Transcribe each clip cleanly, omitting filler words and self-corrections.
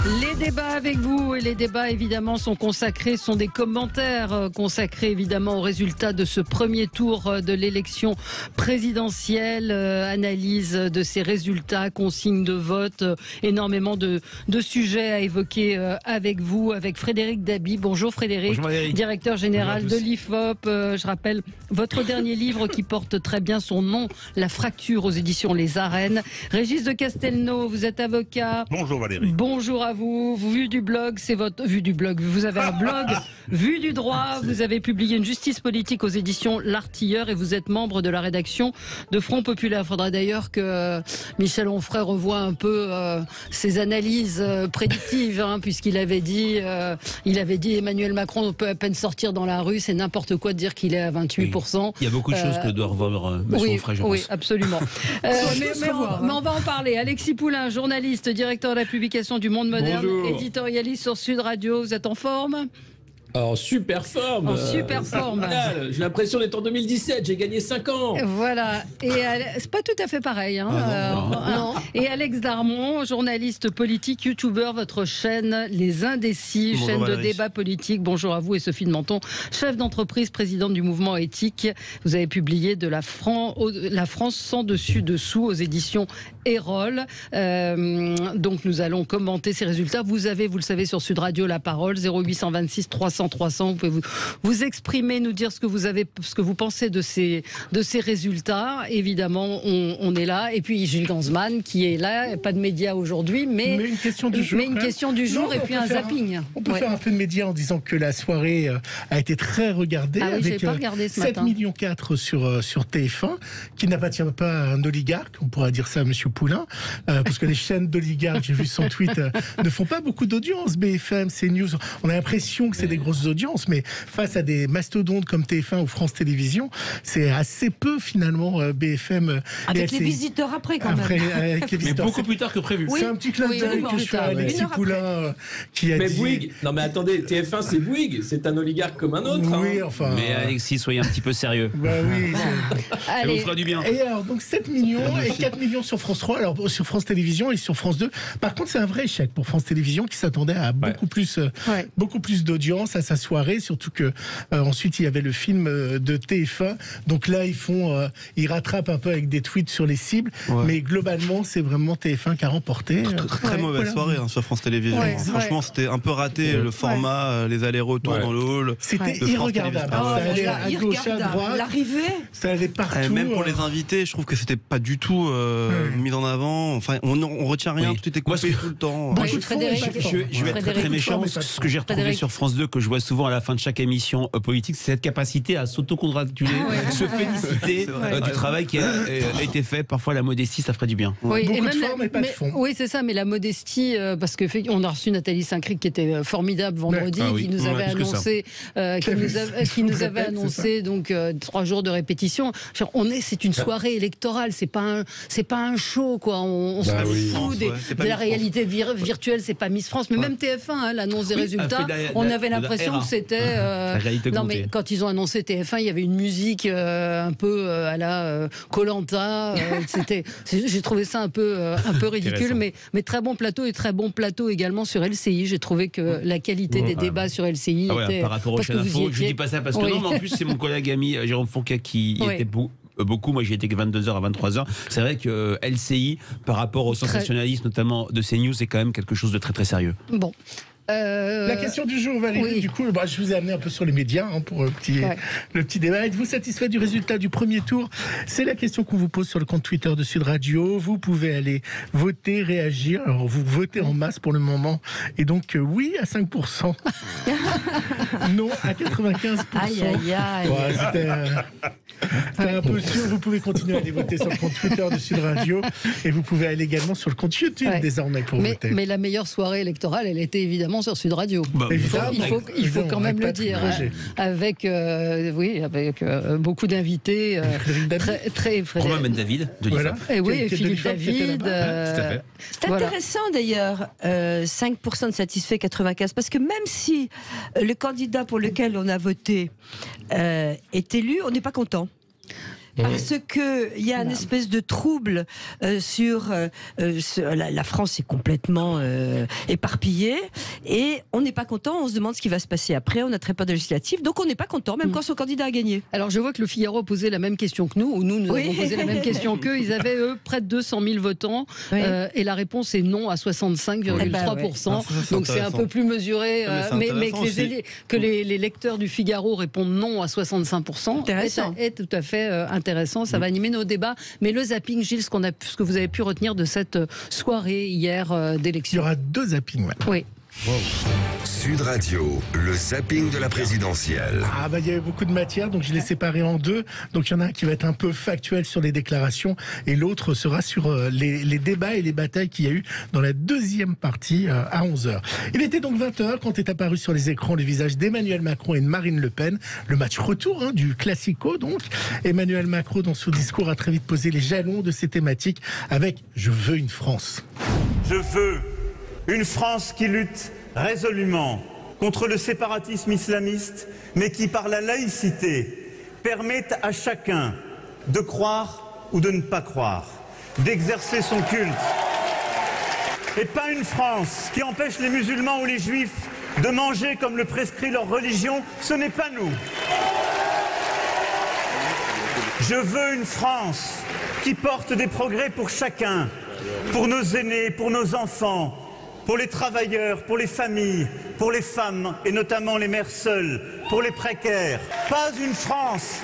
Les débats avec vous et les débats évidemment sont des commentaires consacrés évidemment aux résultats de ce premier tour de l'élection présidentielle, analyse de ces résultats, consignes de vote, énormément de sujets à évoquer avec vous, avec Frédéric Dabi. Bonjour Frédéric, directeur général de l'IFOP. Je rappelle votre dernier livre qui porte très bien son nom, La fracture aux éditions Les Arènes. Régis de Castelnau, vous êtes avocat. Bonjour Valérie. Bonjour à vous. Vue du blog, c'est votre vue du blog. Vous avez un blog, Vue du droit. Vous avez publié Une justice politique aux éditions L'Artilleur et vous êtes membre de la rédaction de Front Populaire. Il faudra d'ailleurs que Michel Onfray revoie un peu ses analyses prédictives, puisqu'il avait dit, Emmanuel Macron peut à peine sortir dans la rue, c'est n'importe quoi de dire qu'il est à 28%. Oui. Il y a beaucoup de choses que doit revoir Monsieur Onfray, je pense. Oui, absolument. mais on va en parler. Alexis Poulain, journaliste, directeur de la publication du Monde Moderne, éditorialiste sur Sud Radio. Vous êtes en forme ? En super forme. En super forme. J'ai l'impression d'être en 2017, j'ai gagné 5 ans. Voilà. Et c'est pas tout à fait pareil. Non. Et Alex Darmon, journaliste politique, youtubeur, votre chaîne Les Indécis, Bonjour chaîne Valérie. de débat politique. Bonjour à vous. Et Sophie de Menton, chef d'entreprise, présidente du mouvement éthique. Vous avez publié de La France sans dessus-dessous aux éditions Erol. Donc nous allons commenter ces résultats. Vous le savez, sur Sud Radio, la parole, 0826 300 300. Vous pouvez vous exprimer, nous dire ce que vous pensez de ces résultats. Évidemment, on est là. Et puis Gilles Gansman qui est là. Pas de médias aujourd'hui, mais une question du jour. Mais une question du jour et puis un zapping. On peut faire un peu de médias en disant que la soirée a été très regardée. Ah oui, avec j'ai pas regardé ce 7,4 matin. millions sur TF1, qui n'appartient pas à un oligarque. On pourra dire ça à Monsieur Poulain, parce que les chaînes d'oligarques, j'ai vu son tweet, ne font pas beaucoup d'audience. BFM, CNews, on a l'impression que c'est des grosses audiences, mais face à des mastodontes comme TF1 ou France Télévisions, c'est assez peu finalement BFM. Avec les visiteurs après quand même. Avec les Mais visiteurs, beaucoup plus tard que prévu. c'est un petit clin d'œil que je fais à Alexis Poulain qui a Mais dit... Bouygues, non mais attendez, TF1 c'est Bouygues, c'est un oligarque comme un autre. Oui, enfin... Mais Alexis, soyez un petit peu sérieux. Bah oui, Ça vous Allez. fera du bien. Et alors, donc 7 millions et 4 millions sur France 3, alors sur France Télévisions et sur France 2. Par contre, c'est un vrai échec pour France Télévisions qui s'attendait à beaucoup plus d'audience à sa soirée, surtout que ensuite il y avait le film de TF1. Donc là, ils rattrapent un peu avec des tweets sur les cibles, mais globalement, c'est vraiment TF1 qui a remporté. Très mauvaise soirée sur France Télévisions. Ouais, Franchement, c'était un peu raté le format, les allers-retours dans le hall. C'était de France irregardable. Télévisions. Ça allait à gauche, à droite, L'arrivée. ça allait partout. Même pour les invités, je trouve que c'était pas du tout mis en avant. Enfin, on retient rien, Oui. tout était Moi, coupé tout le temps. Beaucoup Oui, de fond, Frédéric, pas de fond. Je vais être très, très méchant. Ce que j'ai retrouvé Frédéric. sur France 2, que je vois souvent à la fin de chaque émission politique, c'est cette capacité à s'autocongratuler, se féliciter du travail qui a été fait. Parfois, la modestie, ça ferait du bien. Oui, Beaucoup et de même forme et pas de fond. Oui, c'est ça, mais la modestie, parce qu'on a reçu Nathalie Saint-Cric qui était formidable vendredi, Ah oui. qui nous avait Plus que ça. annoncé, qui nous avait annoncé donc 3 jours de répétition. C'est une soirée électorale, c'est pas un show quoi. On se fout c'est pas de la Miss réalité virtuelle, c'est pas Miss France, mais même TF1, l'annonce des résultats, a fait on avait l'impression era. que c'était. La réalité non augmentée. mais quand ils ont annoncé TF1, il y avait une musique un peu à la Koh-Lanta. J'ai trouvé ça un peu ridicule, mais très bon plateau et très bon plateau également sur LCI. J'ai trouvé que la qualité des débats sur LCI était par rapport aux parce que chaînes vous y info, je étiez. dis pas ça parce que Oui. non, mais en plus c'est mon collègue ami Jérôme Fonca qui y Oui. était beaucoup. Moi, j'y étais que 22h à 23h. C'est vrai que LCI, par rapport au sensationnalisme, notamment de CNews, c'est quand même quelque chose de très très sérieux. Bon. La question du jour, Valérie, oui. du coup, je vous ai amené un peu sur les médias pour le petit débat. Êtes-vous satisfait du résultat du premier tour? C'est la question qu'on vous pose sur le compte Twitter de Sud Radio. Vous pouvez aller voter, réagir. Alors, vous votez en masse pour le moment. Et donc, oui à 5%. Non à 95%. Aïe, aïe, aïe. Ouais, c'était un peu sûr. Vous pouvez continuer à aller voter sur le compte Twitter de Sud Radio. Et vous pouvez aller également sur le compte YouTube désormais pour voter. Mais la meilleure soirée électorale, elle était évidemment sur Sud Radio. Évidemment. Il faut quand même le dire, avec beaucoup d'invités très Romain Ben David de l'IFOP. Et oui, Qui est de Philippe l'IFOP, qui était David. là-bas. Tout à fait. C'est intéressant d'ailleurs, 5% de satisfait, 95%, parce que même si le candidat pour lequel on a voté est élu, on n'est pas content. Parce que il y a une espèce de trouble sur la France est complètement éparpillée et on n'est pas content. On se demande ce qui va se passer après. On n'a très pas de législative, donc on n'est pas content, même quand son candidat a gagné. Alors je vois que le Figaro a posé la même question que nous, ou nous avons posé la même question qu'eux. Ils avaient eux près de 200 000 votants et la réponse est non à 65,3%. Donc c'est un peu plus mesuré, mais que les lecteurs du Figaro répondent non à 65%. Est tout à fait intéressant, ça va animer nos débats. Mais le zapping, Gilles, ce que vous avez pu retenir de cette soirée hier d'élection. Il y aura 2 zappings. Oui. Wow. Sud Radio, le zapping de la présidentielle. Il y avait beaucoup de matière, donc je l'ai séparé en 2. Donc il y en a un qui va être un peu factuel sur les déclarations et l'autre sera sur les débats et les batailles qu'il y a eu dans la deuxième partie à 11h. Il était donc 20h quand est apparu sur les écrans le visage d'Emmanuel Macron et de Marine Le Pen. Le match retour du Classico donc. Emmanuel Macron dans son discours a très vite posé les jalons de ces thématiques avec « Je veux une France ». Je veux une France qui lutte résolument contre le séparatisme islamiste, mais qui, par la laïcité, permette à chacun de croire ou de ne pas croire, d'exercer son culte. Et pas une France qui empêche les musulmans ou les juifs de manger comme le prescrit leur religion, ce n'est pas nous. Je veux une France qui porte des progrès pour chacun, pour nos aînés, pour nos enfants, pour les travailleurs, pour les familles, pour les femmes et notamment les mères seules, pour les précaires. Pas une France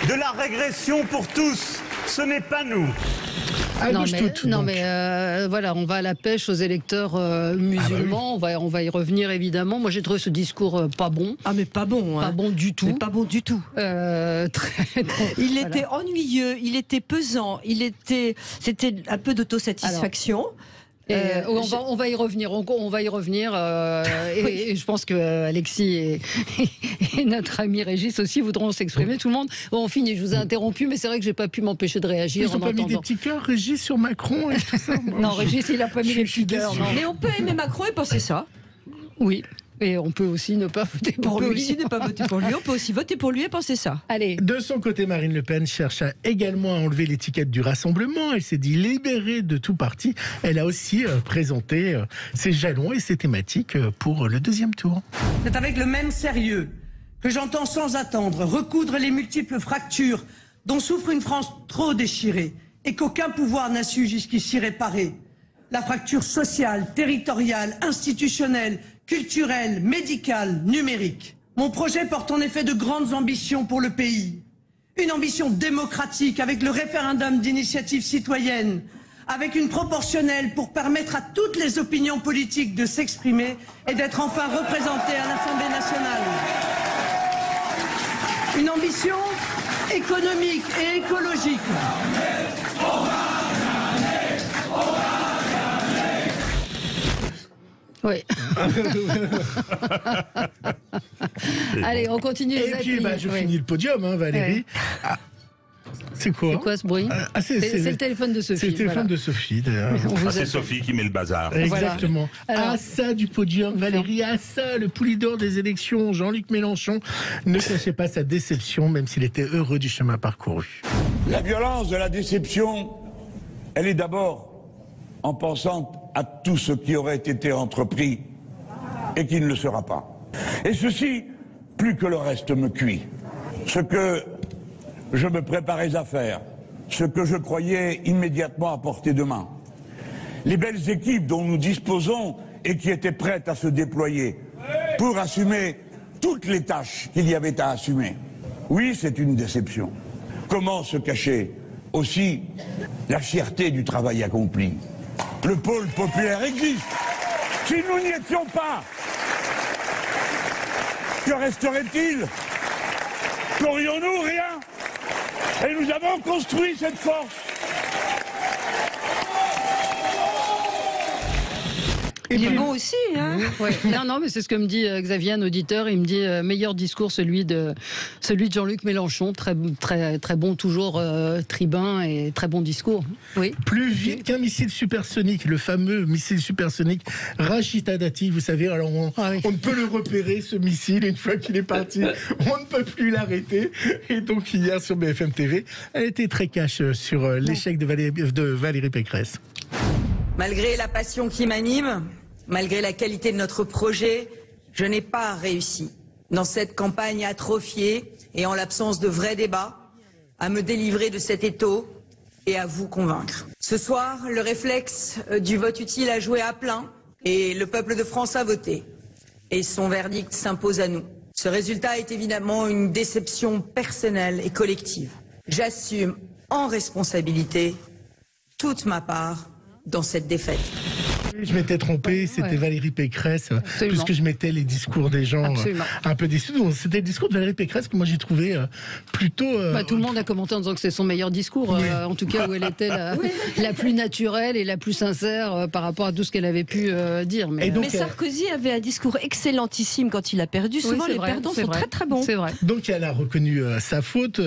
de la régression pour tous, ce n'est pas nous. Voilà, on va à la pêche aux électeurs musulmans. On va y revenir évidemment. Moi, j'ai trouvé ce discours pas bon. Mais pas bon, pas bon du tout. Mais pas bon du tout. Il était ennuyeux, il était pesant, c'était un peu d'autosatisfaction. On va y revenir. On va y revenir. Et je pense que Alexis et notre ami Régis aussi voudront s'exprimer. Tout le monde. Bon, on finit. Je vous ai interrompu, mais c'est vrai que j'ai pas pu m'empêcher de réagir. Ils n'ont pas mis des petits cœurs, Régis, sur Macron et tout ça. Non, Régis, il a pas mis les petits cœurs. Mais on peut aimer Macron et penser ça. Oui. Et on peut aussi ne pas voter pour lui. On peut aussi ne pas voter pour lui. On peut aussi voter pour lui et penser ça. Allez. De son côté, Marine Le Pen cherche également à enlever l'étiquette du Rassemblement. Elle s'est dit libérée de tout parti. Elle a aussi présenté ses jalons et ses thématiques pour le deuxième tour. C'est avec le même sérieux que j'entends sans attendre recoudre les multiples fractures dont souffre une France trop déchirée et qu'aucun pouvoir n'a su jusqu'ici réparer. La fracture sociale, territoriale, institutionnelle, culturelle, médicale, numérique. Mon projet porte en effet de grandes ambitions pour le pays. Une ambition démocratique avec le référendum d'initiative citoyenne, avec une proportionnelle pour permettre à toutes les opinions politiques de s'exprimer et d'être enfin représentées à l'Assemblée nationale. Une ambition économique et écologique. Oui. Allez, on continue. Et puis, je finis le podium, Valérie. Ouais. C'est quoi? C'est quoi ce bruit? C'est le téléphone de Sophie. C'est le téléphone de Sophie, d'ailleurs. C'est Sophie qui met le bazar. Exactement. Voilà. Ça du podium, Valérie, ça, le pouls d'or des élections, Jean-Luc Mélenchon ne cachait pas sa déception, même s'il était heureux du chemin parcouru. La violence de la déception, elle est d'abord en pensant à tout ce qui aurait été entrepris et qui ne le sera pas. Et ceci, plus que le reste me cuit. Ce que je me préparais à faire, ce que je croyais immédiatement à portée de main, les belles équipes dont nous disposons et qui étaient prêtes à se déployer pour assumer toutes les tâches qu'il y avait à assumer. Oui, c'est une déception. Comment se cacher aussi la fierté du travail accompli? Le pôle populaire existe. Si nous n'y étions pas, que resterait-il? Qu'aurions-nous? Rien. Et nous avons construit cette force. Il est bon aussi, hein. Ouais. Non, mais c'est ce que me dit Xavier, un auditeur. Il me dit meilleur discours, celui de Jean-Luc Mélenchon. Très, très, très bon, toujours tribun et très bon discours. Oui. Plus vite qu'un missile supersonique, le fameux missile supersonique Rachida Dati. Vous savez, alors on ne peut le repérer, ce missile, une fois qu'il est parti, on ne peut plus l'arrêter. Et donc hier sur BFM TV, elle était très cash sur l'échec de Valérie Pécresse. Malgré la passion qui m'anime, malgré la qualité de notre projet, je n'ai pas réussi, dans cette campagne atrophiée et en l'absence de vrais débats, à me délivrer de cet étau et à vous convaincre. Ce soir, le réflexe du vote utile a joué à plein et le peuple de France a voté. Et son verdict s'impose à nous. Ce résultat est évidemment une déception personnelle et collective. J'assume en responsabilité toute ma part dans cette défaite. Je m'étais trompé, c'était Valérie Pécresse, puisque je mettais les discours des gens un peu déçus. C'était le discours de Valérie Pécresse que moi j'ai trouvé plutôt... tout le monde a commenté en disant que c'est son meilleur discours, en tout cas où elle était la plus naturelle et la plus sincère par rapport à tout ce qu'elle avait pu dire. Mais Sarkozy avait un discours excellentissime quand il a perdu. Souvent les perdants sont très très bons. C'est vrai. Donc elle a reconnu sa faute,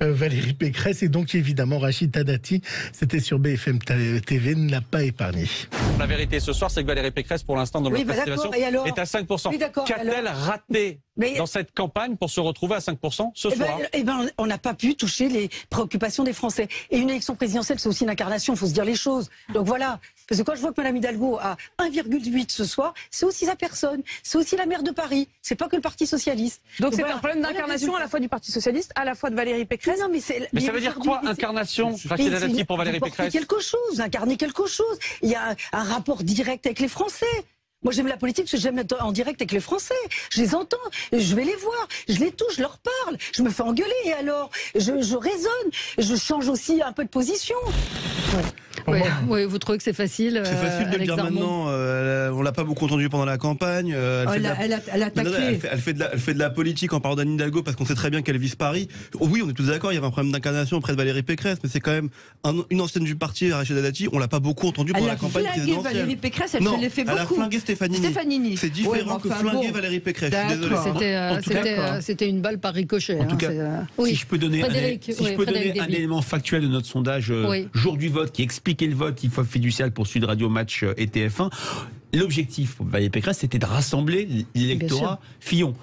Valérie Pécresse, et donc évidemment Rachida Dati, c'était sur BFM TV, ne l'a pas épargné. La vérité ce soir, c'est que Valérie Pécresse, pour l'instant, dans notre estimation, est à 5%. Oui, qu'a-t-elle raté dans cette campagne pour se retrouver à 5% ce soir? On n'a pas pu toucher les préoccupations des Français. Et une élection présidentielle, c'est aussi une incarnation, il faut se dire les choses. Donc voilà. Parce que quand je vois que Mme Hidalgo a 1,8 ce soir, c'est aussi sa personne, c'est aussi la maire de Paris, c'est pas que le Parti Socialiste. Donc c'est un problème d'incarnation à la fois du Parti Socialiste, à la fois de Valérie Pécresse. Non, mais ça veut dire quoi, incarnation, Rachida Dati, pour Valérie Pécresse? Quelque chose, incarner quelque chose. Il y a un rapport direct avec les Français. Moi, j'aime la politique parce que j'aime être en direct avec les Français. Je les entends, je vais les voir, je les touche, je leur parle, je me fais engueuler et alors je raisonne, je change aussi un peu de position. Oui, vous trouvez que c'est facile? C'est facile de le dire maintenant. On l'a pas beaucoup entendu pendant la campagne. Elle a taclé. Elle fait de la politique en parlant d'Anne Hidalgo parce qu'on sait très bien qu'elle vise Paris. Oui, on est tous d'accord. Il y avait un problème d'incarnation auprès de Valérie Pécresse, mais c'est quand même une ancienne du parti, Rachida Dati. On l'a pas beaucoup entendu pendant la campagne présidentielle. Valérie Pécresse, elle se l'est fait beaucoup. Elle a flingué Stefanini. C'est différent que flinguer Valérie Pécresse. Je suis désolé. C'était une balle par ricochet. En tout cas, si je peux donner un élément factuel de notre sondage jour du vote qui expliquait le vote, il faut fiducial pour Sud Radio Match et TF1. L'objectif pour Valérie Pécresse, c'était de rassembler l'électorat Fillon.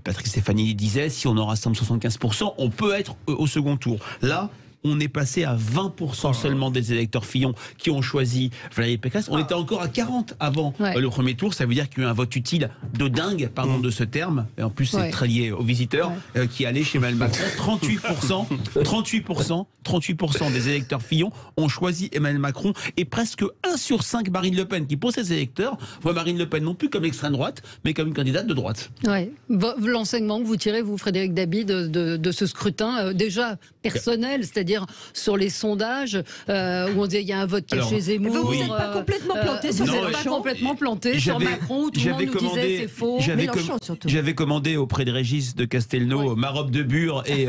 Patrick Stefanini disait, si on en rassemble 75%, on peut être au second tour. Là, on est passé à 20% seulement des électeurs Fillon qui ont choisi Valérie Pécresse. On était encore à 40 avant le premier tour. Ça veut dire qu'il y a eu un vote utile de dingue, pardon de ce terme. Et en plus, c'est très lié aux visiteurs qui allaient chez Emmanuel Macron. 38% des électeurs Fillon ont choisi Emmanuel Macron et presque 1 sur 5 Marine Le Pen, qui pour ces électeurs voit Marine Le Pen non plus comme l'extrême droite, mais comme une candidate de droite. L'enseignement que vous tirez, vous, Frédéric Dabi, de ce scrutin, déjà personnel, c'est-à-dire sur les sondages où on dit il y a un vote caché Zemmour. Vous n'êtes pas complètement planté sur cette pas complètement planté sur Macron où tout le monde nous disait c'est faux. J'avais commandé auprès de Régis de Castelnau ma robe de bure et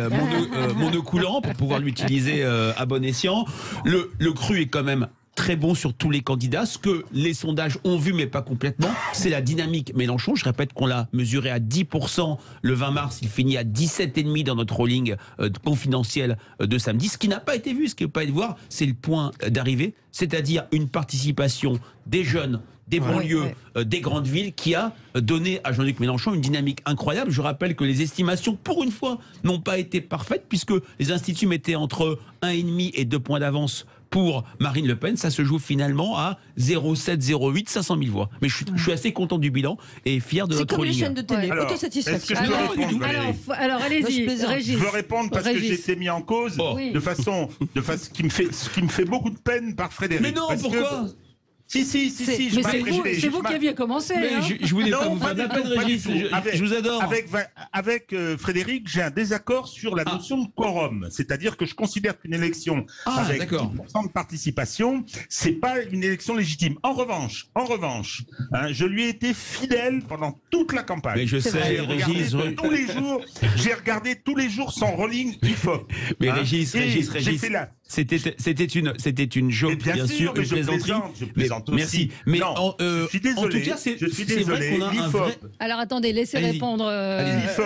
mon nœud coulant pour pouvoir l'utiliser à bon escient. Le cru est quand même très bon sur tous les candidats. Ce que les sondages ont vu, mais pas complètement, c'est la dynamique Mélenchon. Je répète qu'on l'a mesuré à 10% le 20 mars. Il finit à 17,5% dans notre rolling confidentiel de samedi. Ce qui n'a pas été vu, ce qui n'a pas été vu, c'est le point d'arrivée, c'est-à-dire une participation des jeunes, des banlieues, des grandes villes, qui a donné à Jean-Luc Mélenchon une dynamique incroyable. Je rappelle que les estimations, pour une fois, n'ont pas été parfaites, puisque les instituts mettaient entre 1,5 et 2 points d'avance pour Marine Le Pen. Ça se joue finalement à 0,7, 0,8, 500 000 voix. Mais je suis assez content du bilan et fier de notre ligne. C'est comme les chaînes de télé, autosatisfaction. Alors allez-y, Régis. Je veux répondre parce que j'ai été mis en cause de façon qui me fait beaucoup de peine par Frédéric. Mais non, pourquoi? Si. Mais c'est vous qui aviez commencé. Je voulais pas vous faire de la peine, Régis. Je vous adore. Avec Frédéric, j'ai un désaccord sur la notion de quorum. C'est-à-dire que je considère qu'une élection avec 10% de participation, c'est pas une élection légitime. En revanche, je lui ai été fidèle pendant toute la campagne. Mais je sais, Régis. J'ai regardé tous les jours son rolling IFOP. Mais Régis. C'était une joke, bien sûr, une plaisanterie. Je plaisante aussi. Merci. Mais non, je suis désolé. En tout cas, c'est vrai qu'on a un vrai... Alors attendez, laissez répondre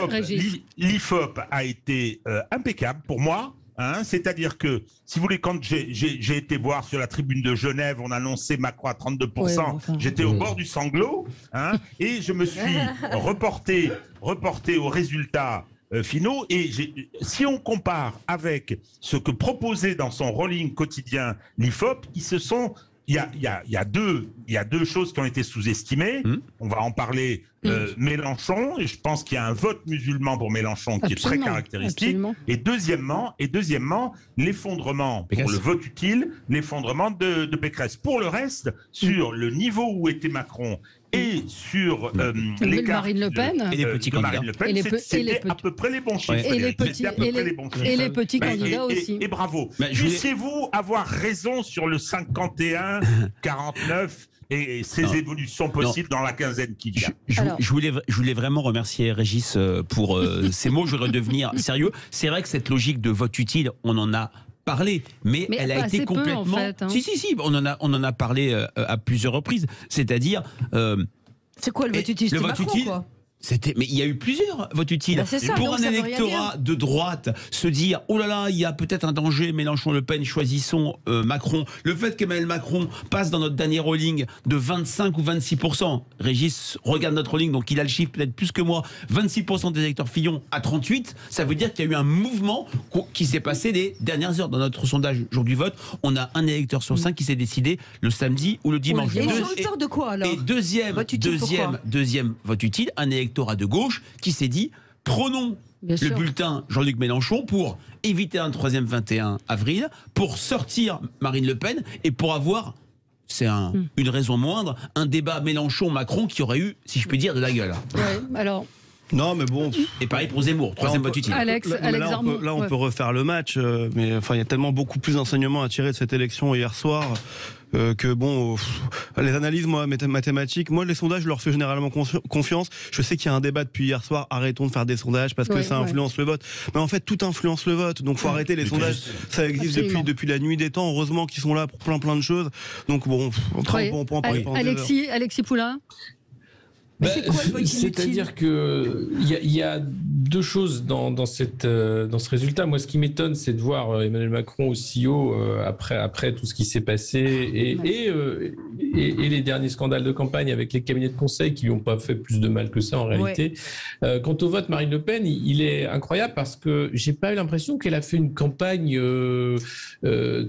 Régis. L'IFOP a été impeccable pour moi. C'est-à-dire que, si vous voulez, quand j'ai été voir sur la tribune de Genève, on annonçait Macron à 32%, j'étais au bord du sanglot, et je me suis reporté aux résultats finaux. Et si on compare avec ce que proposait dans son rolling quotidien l'IFOP, il y a deux choses qui ont été sous-estimées. On va en parler. Mélenchon, et je pense qu'il y a un vote musulman pour Mélenchon qui est très caractéristique. Absolument. Et deuxièmement, l'effondrement pour le vote utile, l'effondrement de Pécresse. Pour le reste, sur le niveau où était Macron et sur l'écart Marine Le Pen et les petits candidats, c'était à peu près les bons chiffres. Et les petits candidats aussi. Et bravo. Puissiez-vous avoir raison sur le 51, 49 et ces évolutions possibles dans la quinzaine qui vient. Je voulais vraiment remercier Régis pour ces mots. Je voudrais devenir sérieux. C'est vrai que cette logique de vote utile, on en a parlé, mais elle a été complètement... Peu, en fait, Si, on en a parlé à plusieurs reprises. C'est-à-dire... c'est quoi le vote utile? Le vote utile, mais il y a eu plusieurs votes utiles. Pour un électorat de droite, se dire oh là là, il y a peut-être un danger, Mélenchon-Le Pen, choisissons Macron. Le fait qu'Emmanuel Macron passe dans notre dernier rolling de 25 ou 26%, Régis regarde notre rolling, donc il a le chiffre peut-être plus que moi, 26% des électeurs Fillon à 38, ça veut dire qu'il y a eu un mouvement qui s'est passé les dernières heures. Dans notre sondage jour du vote, on a un électeur sur 5 qui s'est décidé le samedi ou le dimanche. Et de quoi alors? Et deuxième vote utile, un électeur de gauche qui s'est dit prenons le bulletin Jean-Luc Mélenchon pour éviter un 3e 21 avril, pour sortir Marine Le Pen et pour avoir, c'est une raison moindre, un débat Mélenchon-Macron qui aurait eu, si je puis dire, de la gueule. Alors... Non, mais bon. Et pareil pour Zemmour, 3e vote utile. Là, on peut refaire le match, mais enfin, il y a tellement beaucoup plus d'enseignements à tirer de cette élection hier soir. Que bon, les analyses mathématiques, moi les sondages je leur fais généralement confiance. Je sais qu'il y a un débat depuis hier soir, arrêtons de faire des sondages parce que ça influence le vote. Mais en fait tout influence le vote, donc faut arrêter les sondages. Ça existe depuis la nuit des temps, heureusement qu'ils sont là pour plein de choses. Donc bon, on peut en parler pendant Alexis Poulain. C'est-à-dire que il y a deux choses dans ce résultat. Moi, ce qui m'étonne, c'est de voir Emmanuel Macron aussi haut après tout ce qui s'est passé et les derniers scandales de campagne avec les cabinets de conseil qui lui ont pas fait plus de mal que ça en réalité. Quant au vote Marine Le Pen, il est incroyable parce que j'ai pas eu l'impression qu'elle a fait une campagne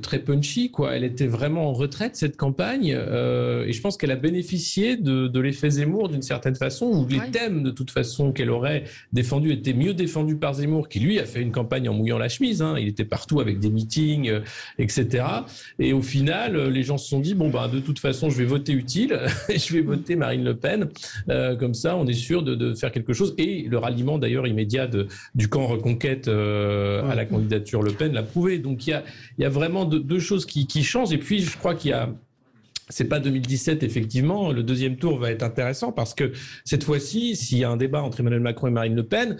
très punchy, quoi. Elle était vraiment en retraite cette campagne et je pense qu'elle a bénéficié de l'effet Zemmour d'une certaine façon, où les thèmes de toute façon qu'elle aurait défendus étaient mieux défendus par Zemmour, qui lui a fait une campagne en mouillant la chemise, il était partout avec des meetings, etc. Et au final, les gens se sont dit, de toute façon, je vais voter utile, je vais voter Marine Le Pen, comme ça on est sûr de faire quelque chose. Et le ralliement d'ailleurs immédiat du camp Reconquête à la candidature Le Pen l'a prouvé. Donc il y a vraiment deux choses qui changent. Et puis je crois qu'il y a... C'est pas 2017, effectivement. Le deuxième tour va être intéressant parce que cette fois-ci, s'il y a un débat entre Emmanuel Macron et Marine Le Pen,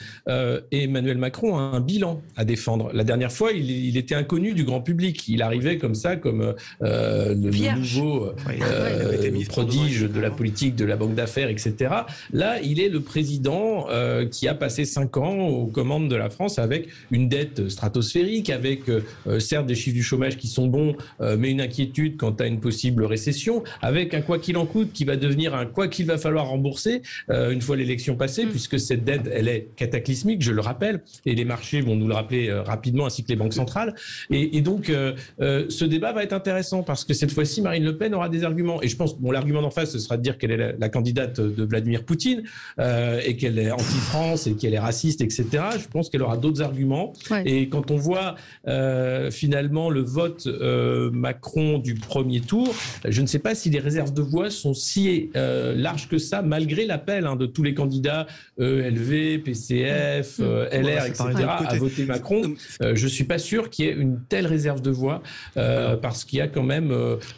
et Emmanuel Macron a un bilan à défendre. La dernière fois, il était inconnu du grand public. Il arrivait comme ça, comme le nouveau prodige de la politique, de la banque d'affaires, etc. Là, il est le président qui a passé 5 ans aux commandes de la France avec une dette stratosphérique, avec certes des chiffres du chômage qui sont bons, mais une inquiétude quant à une possible récession, avec un quoi qu'il en coûte qui va devenir un quoi qu'il va falloir rembourser une fois l'élection passée, puisque cette dette, elle est cataclysmique, je le rappelle, et les marchés vont nous le rappeler rapidement, ainsi que les banques centrales. Et donc, ce débat va être intéressant, parce que cette fois-ci, Marine Le Pen aura des arguments. Et je pense, l'argument d'en face, ce sera de dire qu'elle est la candidate de Vladimir Poutine, et qu'elle est anti-France, et qu'elle est raciste, etc. Je pense qu'elle aura d'autres arguments. Et quand on voit finalement le vote Macron du premier tour, je ne sais pas si les réserves de voix sont si larges que ça, malgré l'appel de tous les candidats ELV, PCF, LR, etc. à voter Macron. Je ne suis pas sûr qu'il y ait une telle réserve de voix, parce qu'il y a quand même...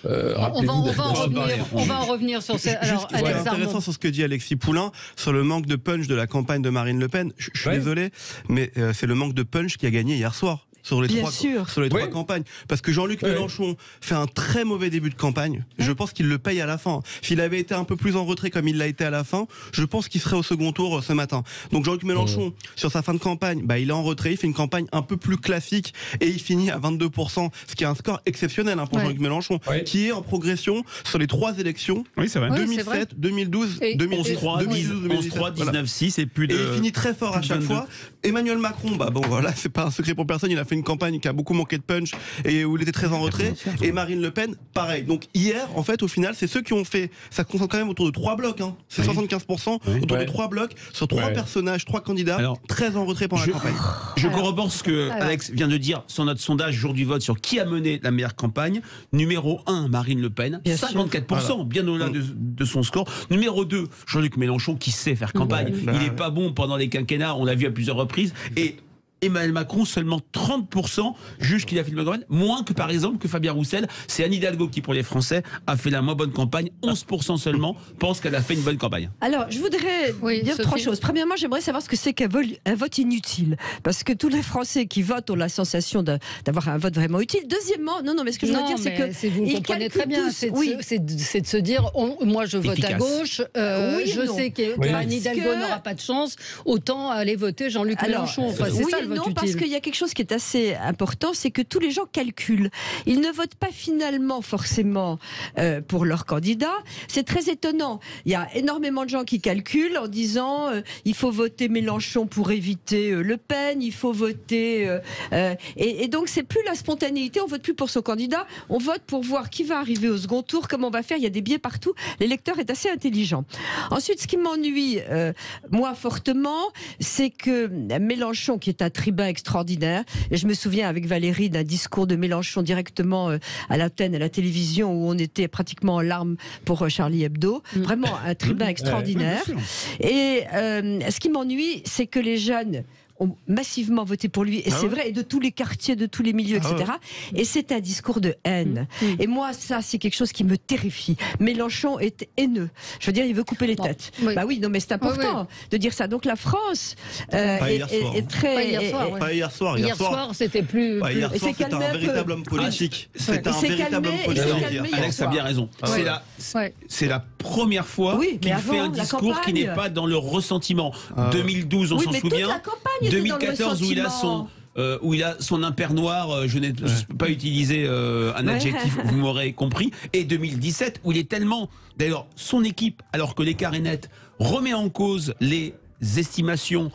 on va en revenir sur ça. C'est intéressant sur ce que dit Alexis Poulain, sur le manque de punch de la campagne de Marine Le Pen. Je suis désolé, mais c'est le manque de punch qui a gagné hier soir. sur les trois campagnes. Parce que Jean-Luc Mélenchon fait un très mauvais début de campagne. Je pense qu'il le paye à la fin. S'il avait été un peu plus en retrait comme il l'a été à la fin, je pense qu'il serait au second tour ce matin. Donc Jean-Luc Mélenchon, sur sa fin de campagne, il est en retrait, il fait une campagne un peu plus classique et il finit à 22%, ce qui est un score exceptionnel pour Jean-Luc Mélenchon, qui est en progression sur les 3 élections, 2007, 2012, 2013, 19-6 et plus de... Et il finit très fort à chaque fois. Emmanuel Macron, c'est pas un secret pour personne, il a fait une campagne qui a beaucoup manqué de punch et où il était très en retrait. Et Marine Le Pen, pareil. Donc hier, en fait, au final, c'est ceux qui ont fait, ça concentre quand même autour de 3 blocs, c'est 75%, autour de 3 blocs, sur 3 personnages, 3 candidats, très en retrait pendant la campagne. Je corrobore ce que Alex vient de dire sur notre sondage jour du vote sur qui a mené la meilleure campagne. Numéro 1, Marine Le Pen, 54%, bien au-delà de son score. Numéro 2, Jean-Luc Mélenchon, qui sait faire campagne. Il n'est pas bon pendant les quinquennats, on l'a vu à plusieurs reprises. Et Emmanuel Macron, seulement 30%, juge qu'il a fait une bonne campagne, moins que par exemple que Fabien Roussel. C'est Anne Hidalgo qui, pour les Français, a fait la moins bonne campagne. 11% seulement pense qu'elle a fait une bonne campagne. Alors, je voudrais dire 3 choses. Premièrement, j'aimerais savoir ce que c'est qu'un vote inutile. Parce que tous les Français qui votent ont la sensation d'avoir un vote vraiment utile. Deuxièmement, mais ce que je veux dire, c'est que... Vous comprenez très bien, c'est de se dire, moi je vote à gauche, je sais qu'Anne Hidalgo n'aura pas de chance, autant aller voter Jean-Luc Mélenchon. C'est ça le vote utile. Parce qu'il y a quelque chose qui est assez important, c'est que tous les gens calculent. Ils ne votent pas finalement forcément pour leur candidat. C'est très étonnant. Il y a énormément de gens qui calculent en disant il faut voter Mélenchon pour éviter Le Pen, il faut voter... et donc c'est plus la spontanéité, on vote plus pour son candidat, on vote pour voir qui va arriver au second tour, comment on va faire, il y a des biais partout. L'électeur est assez intelligent. Ensuite, ce qui m'ennuie, moi fortement, c'est que Mélenchon, qui est un tribun extraordinaire, et je me souviens avec Valérie d'un discours de Mélenchon directement à l'antenne, à la télévision, où on était pratiquement en larmes pour Charlie Hebdo, vraiment un tribun extraordinaire. Et ce qui m'ennuie, c'est que les jeunes ont massivement voté pour lui, et c'est vrai, et de tous les quartiers, de tous les milieux, etc. Et c'est un discours de haine. Et moi, ça, c'est quelque chose qui me terrifie. Mélenchon est haineux. Je veux dire, il veut couper les têtes. Mais c'est important de dire ça. Donc la France est très... Pas hier soir. Hier soir, c'était plus... Hier soir, c'était un véritable homme politique. C'était un véritable homme politique. Alex a bien raison. C'est la première fois qu'il fait un discours qui n'est pas dans le ressentiment. 2012, on s'en souvient. 2014, où il a son imper noir, je n'ai pas utilisé un adjectif, vous m'aurez compris, et 2017, où il est tellement... D'ailleurs, son équipe, alors que l'écart est net, remet en cause les estimations,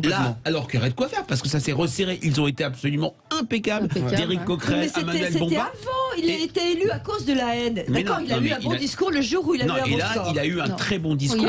là, alors qu'il y aurait de quoi faire, parce que ça s'est resserré. Ils ont été absolument impeccables. D'Éric Coquerel à Manuel Bompard. C'était avant, il a été élu à cause de la haine. D'accord, il a eu un bon discours le jour où il a eu un bon score. Il a eu un très bon discours.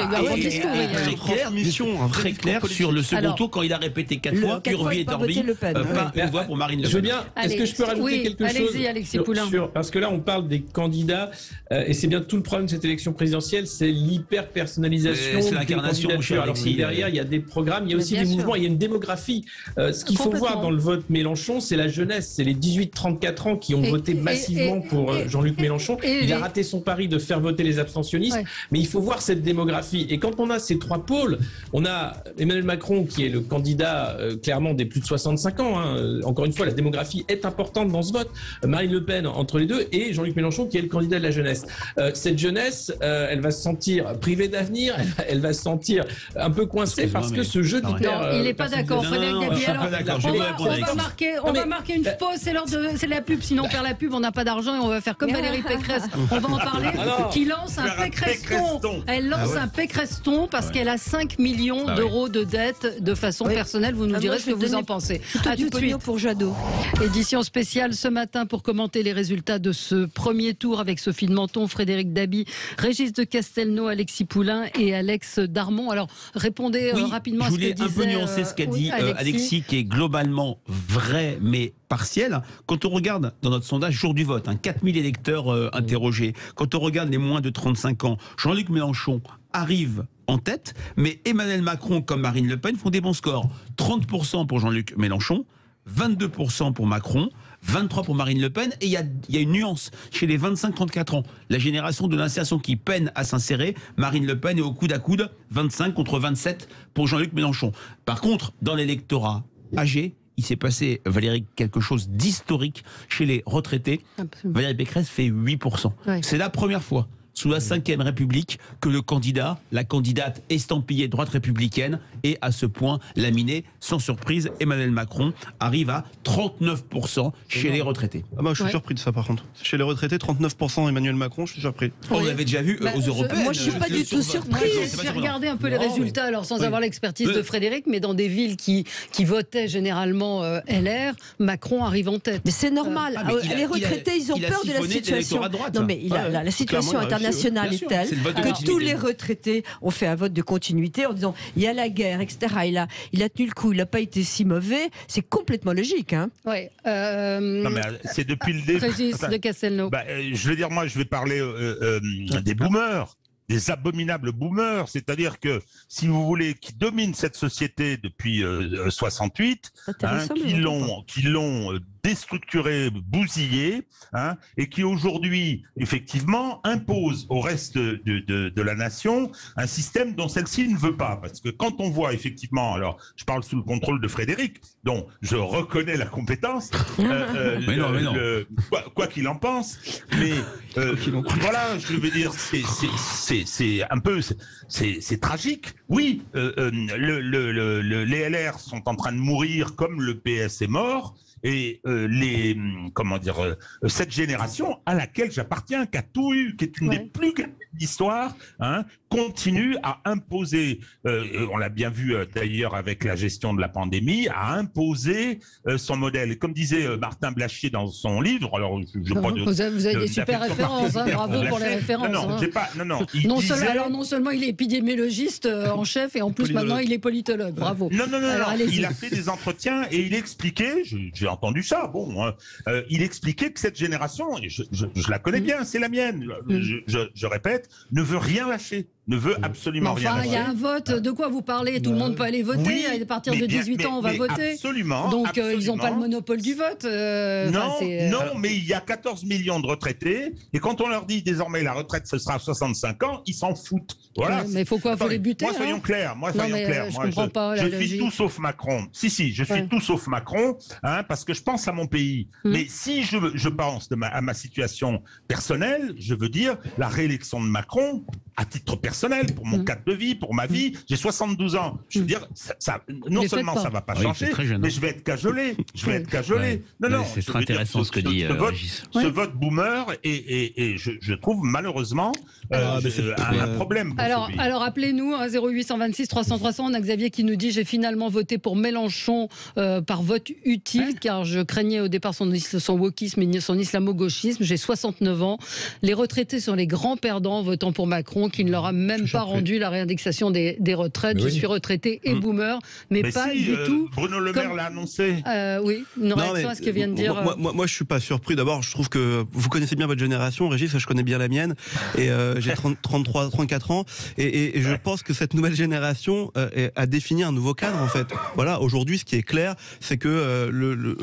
Très clair sur le second tour, quand il a répété 4 fois, Urbi et Orbi, pas une voix pour Marine Le Pen. Je veux bien, est-ce que je peux rajouter quelque chose? Allez-y, Alexis Poulain. Parce que là, on parle des candidats, et c'est bien tout le problème de cette élection présidentielle, c'est l'hyper-personnalisation. C'est l'incarnation, mon cher Alexis. Derrière, il y a des programmes, il y a aussi des mouvements, il y a une démographie. Ce qu'il faut voir dans le vote Mélenchon, c'est la jeunesse, c'est les 18-34 ans qui ont voté massivement pour Jean-Luc Mélenchon. Il a raté son pari de faire voter les abstentionnistes, mais il faut voir cette démographie. Et quand on a ces 3 pôles, on a Emmanuel Macron qui est le candidat clairement des plus de 65 ans. Encore une fois, la démographie est importante dans ce vote. Marine Le Pen entre les deux et Jean-Luc Mélenchon qui est le candidat de la jeunesse. Cette jeunesse, elle va se sentir privée d'avenir, elle va se sentir un peu coincée parce que ce jeu d'hyper... il n'est pas d'accord. On va marquer une pause, c'est la pub, sinon on perd la pub, on n'a pas d'argent et on va faire comme Valérie Pécresse. On va en parler, qui lance un Pécreston. Elle lance un Pécreston parce qu'elle a 5 millions d'euros de dettes de façon personnelle. Vous nous direz ce que vous en pensez. À tout de suite pour Jadot. Édition spéciale ce matin pour commenter les résultats de ce premier tour avec Sophie de Menton, Frédéric Dabi, Régis de Castelnau, Alexis Poulain et Alex Darmon. Alors répondez rapidement à ce que disait... Je voulais un peu nuancer ce qu'a dit Alexis, qui est globalement vrai mais partiel. Quand on regarde dans notre sondage jour du vote, 4000 électeurs interrogés, quand on regarde les moins de 35 ans, Jean-Luc Mélenchon arrive en tête, mais Emmanuel Macron comme Marine Le Pen font des bons scores. 30% pour Jean-Luc Mélenchon, 22% pour Macron, 23% pour Marine Le Pen, et il y a une nuance chez les 25-34 ans. La génération de l'insertion qui peine à s'insérer, Marine Le Pen est au coude à coude, 25 contre 27 pour Jean-Luc Mélenchon. Par contre, dans l'électorat âgé, il s'est passé, Valérie, quelque chose d'historique chez les retraités. Absolument. Valérie Pécresse fait 8%. Ouais. C'est la première fois sous la Ve République que le candidat, la candidate estampillée droite républicaine est à ce point laminé. Sans surprise, Emmanuel Macron arrive à 39% chez les retraités. Ah bah, je suis surpris de ça par contre. Chez les retraités, 39% Emmanuel Macron, je suis surpris. On l'avait déjà vu aux Européennes. Moi, je suis pas du tout surprise. J'ai regardé un peu les résultats, alors sans avoir l'expertise de Frédéric, mais dans des villes qui votaient généralement LR, Macron arrive en tête. Mais c'est normal. Les retraités, ils ont peur de la situation. Non, mais la situation internationale est telle que tous les retraités ont fait un vote de continuité en disant il y a la guerre, etc. Il a tenu le coup, il n'a pas été si mauvais. C'est complètement logique. Hein. Non, mais c'est depuis le début. Régis de Castelnau. Je veux dire, moi, je vais parler des boomers. Des abominables boomers, c'est-à-dire que, si vous voulez, qui dominent cette société depuis 68, qui l'ont déstructuré, bousillé, et qui aujourd'hui, effectivement, impose au reste de la nation un système dont celle-ci ne veut pas. Parce que quand on voit, effectivement, alors je parle sous le contrôle de Frédéric, dont je reconnais la compétence, quoi qu'il en pense, mais voilà, je veux dire, c'est un peu, c'est tragique. Oui, les LR sont en train de mourir comme le PS est mort. Et cette génération à laquelle j'appartiens, qui a tout eu, qui est une des plus grandes d'histoire, continue à imposer, on l'a bien vu d'ailleurs avec la gestion de la pandémie, à imposer son modèle. Et comme disait Martin Blachier dans son livre, alors vous avez des super références, bravo pour les références. Non seulement il est épidémiologiste en chef, et en plus maintenant il est politologue, bravo. Non, il a fait des entretiens et il expliquait, j'ai entendu ça, il expliquait que cette génération, et je la connais bien, c'est la mienne, je répète, ne veut rien lâcher. Ne veut absolument rien lâcher. Il y a un vote, de quoi vous parlez? Tout le monde peut aller voter, à partir de 18 ans on va voter. Absolument. Donc ils n'ont pas le monopole du vote. Non, mais il y a 14 millions de retraités, et quand on leur dit désormais la retraite ce sera à 65 ans, ils s'en foutent. Voilà. Mais il faut quoi? Il faut les buter? Moi, soyons clairs. Je comprends pas la logique. Je suis tout sauf Macron. Si, je suis tout sauf Macron, parce que je pense à mon pays. Mais si je pense à ma situation personnelle, je veux dire la réélection de Macron, à titre personnel, pour mon cadre de vie, pour ma vie, j'ai 72 ans. Je veux dire, non seulement ça ne va pas changer, mais je vais être cajolé. Non, c'est très intéressant ce que dit Régis. Ce vote boomer, et je trouve malheureusement un problème. Alors appelez-nous à 0826 300 300. On a Xavier qui nous dit: j'ai finalement voté pour Mélenchon par vote utile, car je craignais au départ son wokisme et son islamo-gauchisme. J'ai 69 ans. Les retraités sont les grands perdants en votant pour Macron, qui ne leur a même pas rendu la réindexation des retraites. Je suis retraité et boomer, mais pas du tout. Bruno Le Maire l'a annoncé. Oui, une réaction à ce que vient de dire. Moi, je suis pas surpris. D'abord, je trouve que vous connaissez bien votre génération, Régis, je connais bien la mienne, et j'ai 34 ans, et je pense que cette nouvelle génération a défini un nouveau cadre, en fait. Voilà, aujourd'hui, ce qui est clair, c'est que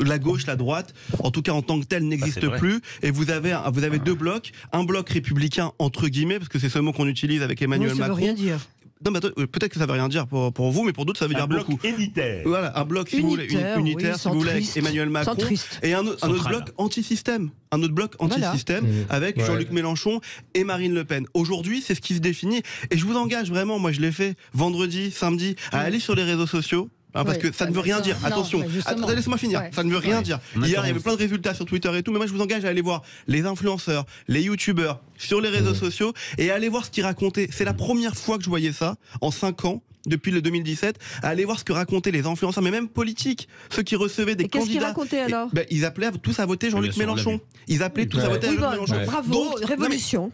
la gauche, la droite, en tout cas en tant que telle, n'existe plus, et vous avez deux blocs, un bloc républicain entre guillemets, parce que c'est ce mot qu'on utilise avec Emmanuel Macron. Ça veut rien dire. Non, mais peut-être que ça ne veut rien dire pour vous, mais pour d'autres, ça veut dire beaucoup. Un bloc unitaire. Voilà, un bloc, si vous voulez, unitaire, si vous voulez, avec Emmanuel Macron. Et un autre bloc anti-système. Un autre bloc anti-système avec Jean-Luc Mélenchon et Marine Le Pen. Aujourd'hui, c'est ce qui se définit. Et je vous engage vraiment, moi je l'ai fait vendredi, samedi, à aller sur les réseaux sociaux. Parce que ça ne veut rien dire. Attention, attendez, laissez-moi finir. Ça ne veut rien dire. Hier, il y avait plein de résultats sur Twitter et tout, mais moi je vous engage à aller voir les influenceurs, les youtubeurs sur les réseaux sociaux et à aller voir ce qu'ils racontaient. C'est la première fois que je voyais ça en 5 ans. Depuis le 2017, à aller voir ce que racontaient les influenceurs, mais même politiques, ceux qui recevaient des candidats. Qu'est-ce qu'ils racontaient alors? Ils appelaient tous à voter Jean-Luc Mélenchon. Ils appelaient tous à voter Jean-Luc Mélenchon. Bravo, donc, révolution.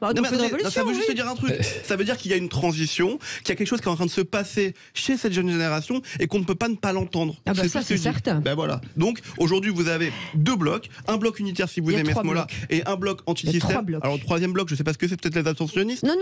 Ça veut juste dire un truc. Ça veut dire qu'il y a une transition, qu'il y a quelque chose qui est en train de se passer chez cette jeune génération et qu'on ne peut pas ne pas l'entendre. C'est certain. Voilà. Donc aujourd'hui, vous avez deux blocs, un bloc unitaire si vous aimez ce mot-là, et un bloc anti-système. Alors le troisième bloc, je ne sais pas ce que c'est, peut-être les abstentionnistes. Non,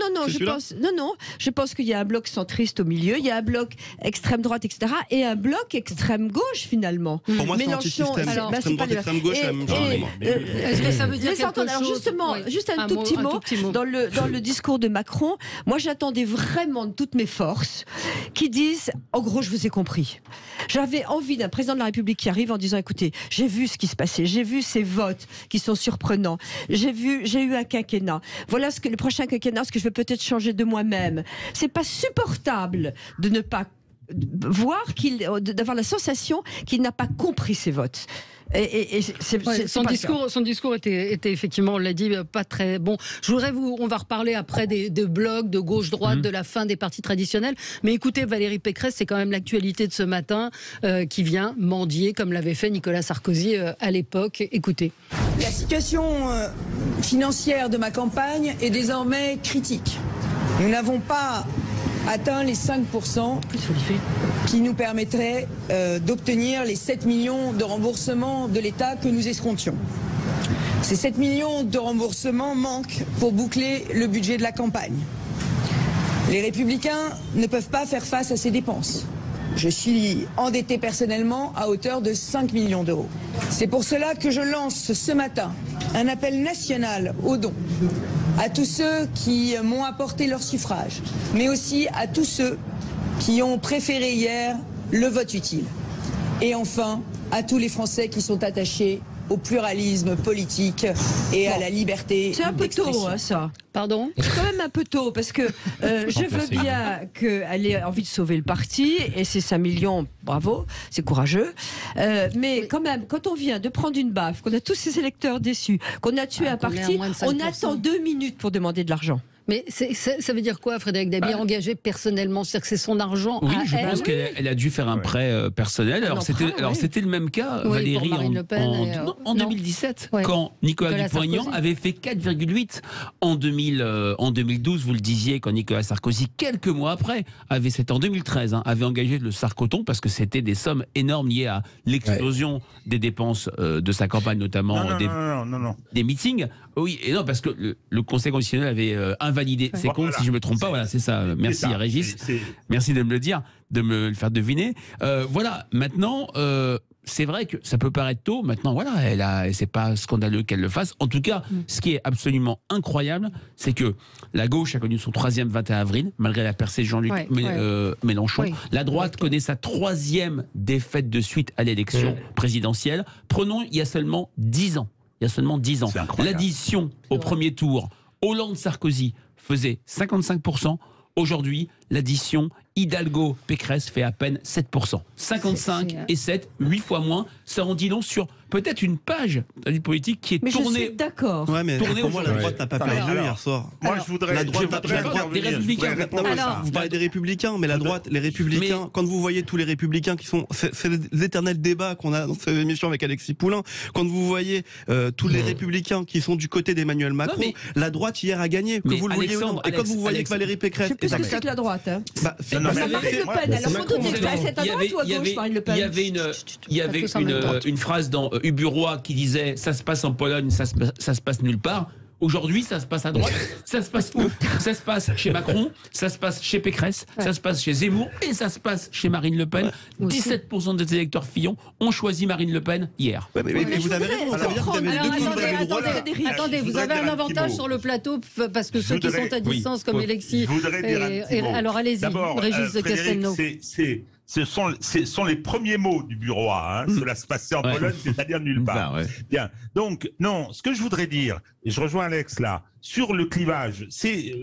je pense qu'il y a un bloc centriste au milieu, il y a un bloc extrême droite, etc., et un bloc extrême gauche finalement. Pour moi, c'est anti-système. Extrême droite, extrême gauche, c'est la même chose. Est-ce que ça veut dire quelque chose? Alors justement, juste un tout petit mot. Dans le discours de Macron, moi j'attendais vraiment de toutes mes forces qui disent, en gros, je vous ai compris. J'avais envie d'un président de la République qui arrive en disant, écoutez, j'ai vu ce qui se passait, j'ai vu ces votes qui sont surprenants, j'ai eu un quinquennat. Voilà le prochain quinquennat, ce que je vais peut-être changer de moi-même. C'est pas supportable de ne pas voir d'avoir la sensation qu'il n'a pas compris ses votes. Son discours était effectivement, on l'a dit, pas très bon. On va reparler après des blocs de gauche-droite, de la fin des partis traditionnels. Mais écoutez, Valérie Pécresse, c'est quand même l'actualité de ce matin qui vient mendier, comme l'avait fait Nicolas Sarkozy à l'époque. Écoutez. La situation financière de ma campagne est désormais critique. Nous n'avons pas atteint les 5% qui nous permettraient d'obtenir les 7 millions de remboursements de l'État que nous escomptions. Ces 7 millions de remboursements manquent pour boucler le budget de la campagne. Les Républicains ne peuvent pas faire face à ces dépenses. Je suis endetté personnellement à hauteur de 5 millions d'euros. C'est pour cela que je lance ce matin un appel national aux dons à tous ceux qui m'ont apporté leur suffrage, mais aussi à tous ceux qui ont préféré hier le vote utile. Et enfin, à tous les Français qui sont attachés au pluralisme politique et à la liberté. C'est un peu tôt, hein, ça. Pardon ? C'est quand même un peu tôt, parce que je veux bien qu'elle ait envie de sauver le parti, et c'est 5 millions, bravo, c'est courageux. Mais quand même, quand on vient de prendre une baffe, qu'on a tous ces électeurs déçus, qu'on a tué un parti, on attend 2 minutes pour demander de l'argent. Mais ça veut dire quoi, Frédéric Dabi, engagé personnellement? C'est-à-dire que c'est son argent à elle? Oui, je pense qu'elle a dû faire un prêt personnel. Alors c'était le même cas, Valérie, en 2017, quand Nicolas Dupont-Aignan avait fait 4,8 en 2012, vous le disiez, quand Nicolas Sarkozy, quelques mois après, c'était en 2013, avait engagé le Sarkoton, parce que c'était des sommes énormes liées à l'explosion des dépenses de sa campagne, notamment des meetings. Oui, et non, parce que le Conseil constitutionnel avait invalidé ses comptes, si je ne me trompe pas. Voilà, c'est ça. Merci à Régis. Merci de me le dire, de me le faire deviner. Voilà, maintenant, c'est vrai que ça peut paraître tôt. Maintenant, voilà, c'est pas scandaleux qu'elle le fasse. En tout cas, ce qui est absolument incroyable, c'est que la gauche a connu son 3e 21 avril, malgré la percée de Jean-Luc Mélenchon. La droite connaît sa 3e défaite de suite à l'élection présidentielle. Prenons, il y a seulement 10 ans. L'addition au premier tour, Hollande-Sarkozy faisait 55%. Aujourd'hui, l'addition Hidalgo-Pécresse fait à peine 7%. 55 et 7, 8 fois moins. Ça en dit long sur peut-être une page de la vie politique qui est tournée. Je suis d'accord. Ouais, mais pour moi, la droite n'a pas perdu hier soir. Moi, je voudrais. La droite, des Républicains. Vous parlez des Républicains, mais la droite, les Républicains, quand vous voyez tous les Républicains qui sont. C'est l'éternel débat qu'on a dans cette émission avec Alexis Poulain. Quand vous voyez tous les Républicains qui sont du côté d'Emmanuel Macron, la droite hier a gagné, que vous le vouliez ou non. Et quand vous voyez que Valérie Pécresse. Je sais plus ce que c'est que la droite. Il y avait une phrase dans Uburois qui disait « ça se passe en Pologne, ça se passe nulle part ». Aujourd'hui, ça se passe à droite. Ça se passe où? Ça se passe chez Macron, ça se passe chez Pécresse, ça se passe chez Zemmour et ça se passe chez Marine Le Pen. 17% des électeurs Fillon ont choisi Marine Le Pen hier. Mais vous avez raison, ça veut dire que vous avez deux Attendez, vous avez un avantage sur le plateau parce que ceux qui sont à distance comme Alexis. Alors allez-y, Régis de Castelnau. Ce sont les premiers mots du bureau A. Cela se passait en Pologne, c'est-à-dire nulle part. Bien. Donc, non, ce que je voudrais dire, et je rejoins Alex là, sur le clivage, c'est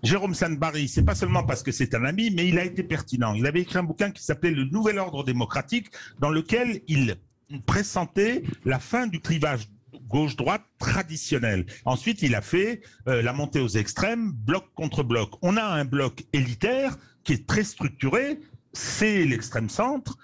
Jérôme Sandbary, c'est pas seulement parce que c'est un ami, mais il a été pertinent. Il avait écrit un bouquin qui s'appelait Le Nouvel Ordre démocratique, dans lequel il pressentait la fin du clivage gauche-droite traditionnel. Ensuite, il a fait la montée aux extrêmes, bloc contre bloc. On a un bloc élitaire qui est très structuré, c'est l'extrême centre,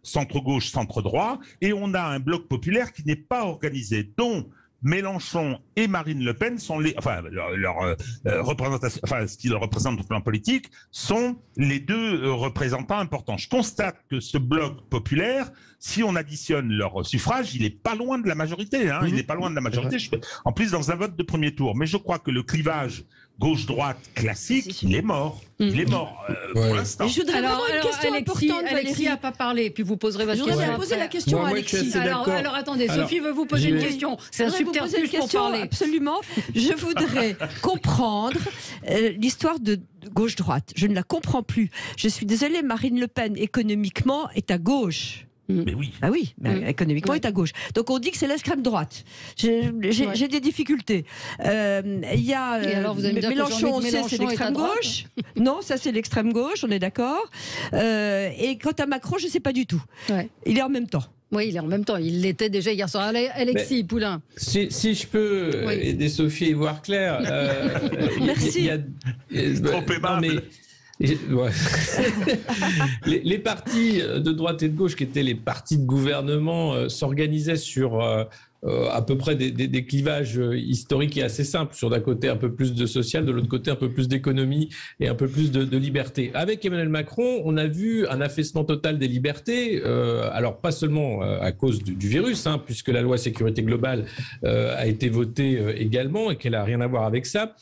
centre-gauche, centre-droit, et on a un bloc populaire qui n'est pas organisé, dont Mélenchon et Marine Le Pen sont leur représentation, ce qu'ils représentent au plan politique, sont les deux représentants importants. Je constate que ce bloc populaire, si on additionne leur suffrage, il n'est pas loin de la majorité. Il n'est pas loin de la majorité, en plus dans un vote de premier tour. Mais je crois que le clivage gauche-droite classique, il est mort. Il est mort pour l'instant. Je voudrais vraiment une question importante, Alexis n'a pas parlé, puis vous poserez votre question. Je voudrais poser la question à Alexis. Alors attendez, Sophie veut vous poser une question. C'est un subterfuge pour parler. Absolument. Je voudrais comprendre l'histoire de gauche-droite. Je ne la comprends plus. Je suis désolée, Marine Le Pen, économiquement, est à gauche. Mais oui. Ah oui, économiquement, est à gauche. Donc on dit que c'est l'extrême droite. J'ai des difficultés. Il y a Mélenchon, on sait, c'est l'extrême gauche. Non, ça c'est l'extrême gauche, on est d'accord. Et quant à Macron, je ne sais pas du tout. Il est en même temps. Oui, il est en même temps. Il l'était déjà hier soir. Alexis Poulain. Si je peux aider Sophie et voir clair. Merci. Trop aimable. Les partis de droite et de gauche, qui étaient les partis de gouvernement, s'organisaient sur à peu près des clivages historiques et assez simples, sur d'un côté un peu plus de social, de l'autre côté un peu plus d'économie et un peu plus de liberté. Avec Emmanuel Macron, on a vu un affaissement total des libertés, alors pas seulement à cause du virus, puisque la loi sécurité globale a été votée également et qu'elle n'a rien à voir avec ça,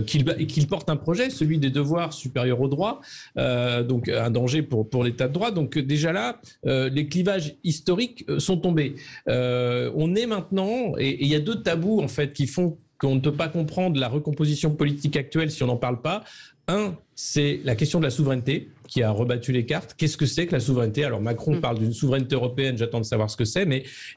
qu'il porte un projet, celui des devoirs supérieurs aux droits, donc un danger pour l'état de droit. Donc déjà là, les clivages historiques sont tombés. On est maintenant, et il y a deux tabous en fait qui font qu'on ne peut pas comprendre la recomposition politique actuelle si on n'en parle pas. Un, c'est la question de la souveraineté qui a rebattu les cartes. Qu'est-ce que c'est que la souveraineté? Alors Macron parle d'une souveraineté européenne, j'attends de savoir ce que c'est.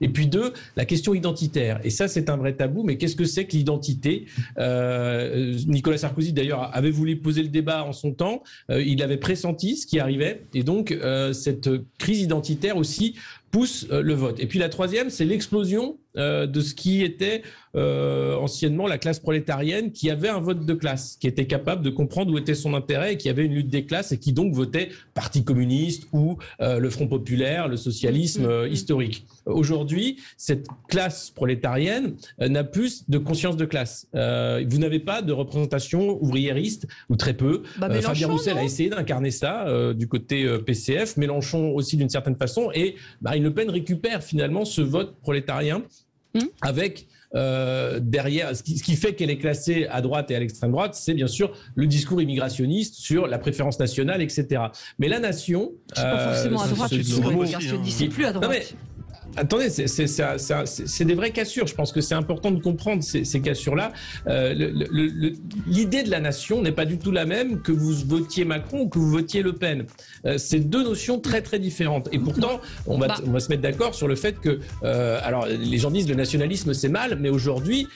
Et puis deux, la question identitaire. Et ça, c'est un vrai tabou. Mais qu'est-ce que c'est que l'identité? Nicolas Sarkozy, d'ailleurs, avait voulu poser le débat en son temps. Il avait pressenti ce qui arrivait. Et donc, cette crise identitaire aussi pousse le vote. Et puis la troisième, c'est l'explosion de ce qui était anciennement la classe prolétarienne, qui avait un vote de classe, qui était capable de comprendre où était son intérêt et qui avait une lutte des classes et qui donc votait Parti communiste ou le Front populaire, le socialisme historique. Aujourd'hui, cette classe prolétarienne n'a plus de conscience de classe. Vous n'avez pas de représentation ouvriériste, ou très peu. Fabien Roussel a essayé d'incarner ça du côté PCF, Mélenchon aussi d'une certaine façon, et Marine Le Pen récupère finalement ce vote prolétarien avec derrière, ce qui fait qu'elle est classée à droite et à l'extrême droite, c'est bien sûr le discours immigrationniste sur la préférence nationale, etc. Mais la nation... C'est pas forcément à droite, le discours immigrationniste, c'est plus à droite. Non mais, attendez, c'est des vraies cassures. Je pense que c'est important de comprendre ces cassures-là. L'idée de la nation n'est pas du tout la même que vous votiez Macron ou que vous votiez Le Pen. C'est deux notions très très différentes. Et pourtant, on va se mettre d'accord sur le fait que, alors les gens disent le nationalisme c'est mal, mais aujourd'hui,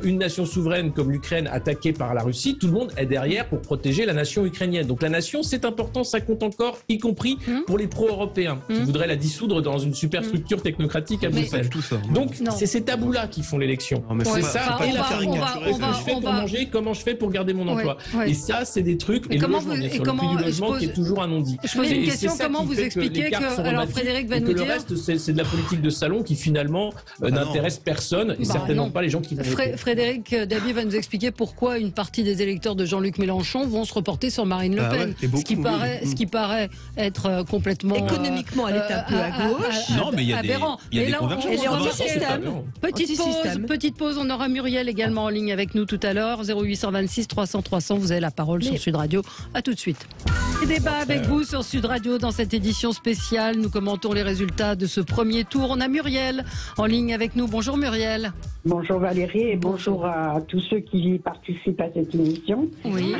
une nation souveraine comme l'Ukraine attaquée par la Russie, tout le monde est derrière pour protéger la nation ukrainienne. Donc la nation, c'est important, ça compte encore, y compris pour les pro-européens qui voudraient la dissoudre dans une superstructure technocratique à Bruxelles. Donc c'est ces tabous-là qui font l'élection. C'est ça. Et la caricature. Comment je fais pour manger, comment je fais pour garder mon emploi. Et ça, c'est des trucs. Et le logement, bien sûr, le prix du logement qui est toujours un non-dit. Je pose une question, comment vous expliquez que... Alors Frédéric va nous dire... Le reste, c'est de la politique de salon qui finalement n'intéresse personne et certainement pas les gens qui vont voter. Frédéric Dabi va nous expliquer pourquoi une partie des électeurs de Jean-Luc Mélenchon vont se reporter sur Marine Le Pen. Ce qui paraît être complètement... Économiquement, elle est un peu à gauche. Non, mais il y a des convergences. Elle est anti-système. Petite pause, on aura Muriel également en ligne avec nous tout à l'heure. 0826 300 300, vous avez la parole sur Sud Radio. À tout de suite. Les débats avec vous sur Sud Radio dans cette édition spéciale. Nous commentons les résultats de ce premier tour. On a Muriel en ligne avec nous. Bonjour Muriel. Bonjour Valérie et bonjour à tous ceux qui participent à cette émission. Oui.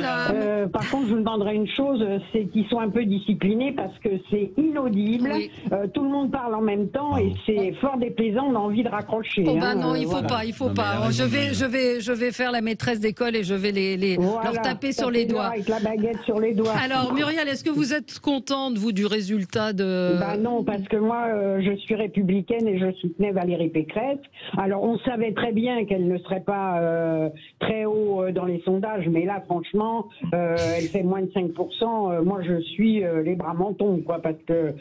Par contre, je vous demanderai une chose, c'est qu'ils sont un peu disciplinés parce que c'est inaudible. Oui. Tout le monde parle en même temps et c'est fort déplaisant. On a envie de raccrocher. Non, il faut pas. Je vais faire la maîtresse d'école et je vais leur taper sur les doigts. Avec la baguette sur les doigts. Alors Muriel, est-ce que vous êtes contente vous du résultat de... Non, parce que moi, je suis républicaine et je soutenais Valérie Pécresse. Alors on savait très bien qu'elle ne serait pas très haut dans les sondages, mais là, franchement, elle fait moins de 5%. Moi, je suis les bras mentons, quoi, parce que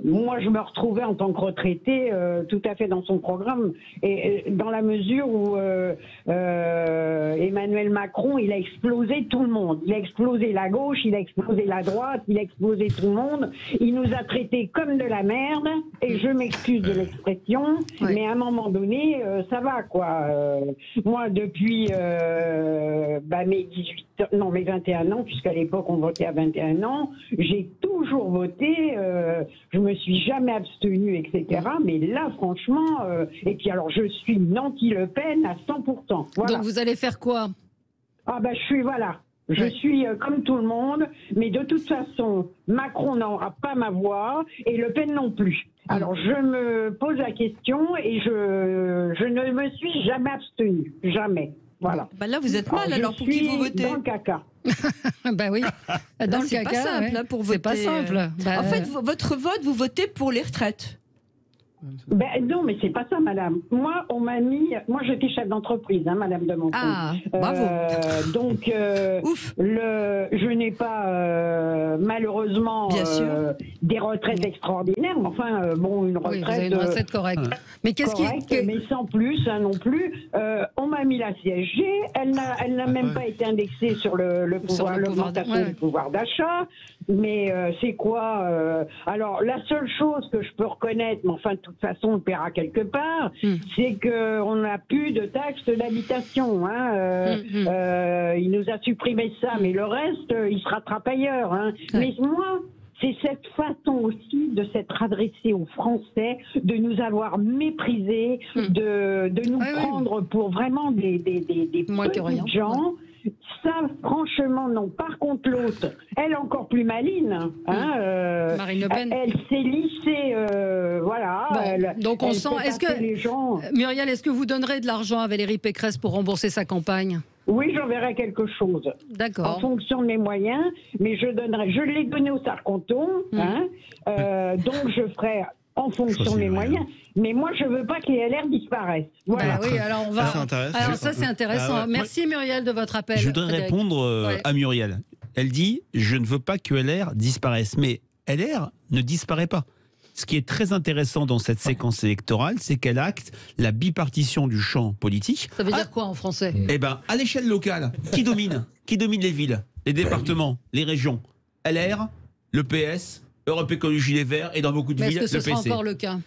moi, je me retrouvais en tant que retraité tout à fait dans son programme, et dans la mesure où Emmanuel Macron, il a explosé tout le monde. Il a explosé la gauche, il a explosé la droite, il a explosé tout le monde. Il nous a traités comme de la merde, et je m'excuse de l'expression, mais à un moment donné, ça va, quoi. Moi, depuis mes 21 ans, puisqu'à l'époque on votait à 21 ans, j'ai toujours voté, je me suis jamais abstenue, etc. Mais là, franchement, et puis alors je suis une anti-Le Pen à 100%. Voilà. Donc vous allez faire quoi? Ah ben je suis comme tout le monde, mais de toute façon, Macron n'aura pas ma voix et Le Pen non plus. Alors je me pose la question et je ne me suis jamais abstenue, jamais. Voilà. Bah là, vous êtes mal, alors pour qui vous votez? Dans le caca. Ben oui, dans le caca. C'est pas simple hein, pour voter. C'est pas simple. En fait, votre vote, vous votez pour les retraites. Ben non, mais c'est pas ça, madame. Moi, j'étais chef d'entreprise, hein, madame de Monton. Ah, bravo. Donc, je n'ai pas malheureusement des retraites extraordinaires, mais enfin, une retraite, vous avez une retraite correcte. Mais qu'est-ce mais sans plus, hein, non plus. On m'a mis la CSG, elle n'a même pas été indexée sur l'augmentation du pouvoir d'achat. Mais c'est quoi alors, la seule chose que je peux reconnaître, mais enfin, de toute façon, on le paiera quelque part, c'est qu'on n'a plus de taxes d'habitation. Hein, il nous a supprimé ça, mais le reste, il se rattrape ailleurs. Hein. Mais moi, c'est cette façon aussi de s'être adressé aux Français, de nous avoir méprisés, de nous prendre pour vraiment des petits gens. Ça, franchement, non. Par contre, l'autre, elle est encore plus maline. Hein, Marine Le Pen. Elle s'est lissée, voilà. Bon, donc on sent. Les gens. Muriel, est-ce que vous donnerez de l'argent à Valérie Pécresse pour rembourser sa campagne? Oui, j'enverrai quelque chose. D'accord. En fonction de mes moyens, mais je l'ai donné au Sarconton, hein, donc je ferai en fonction de mes moyens. Mais moi, je veux pas que les LR disparaissent. Voilà. Oui, alors on va. Alors ça, c'est intéressant. Ah ouais. Merci Muriel de votre appel. Je voudrais répondre à Muriel. Elle dit « Je ne veux pas que LR disparaisse ». Mais LR ne disparaît pas. Ce qui est très intéressant dans cette séquence électorale, c'est qu'elle acte la bipartition du champ politique. Ça veut dire quoi en français? Eh bien, à l'échelle locale, qui domine les villes, les départements, les régions? LR, le PS, Europe Écologie Les Verts et dans beaucoup de villes, le PC. Est-ce que ce sera encore le cas?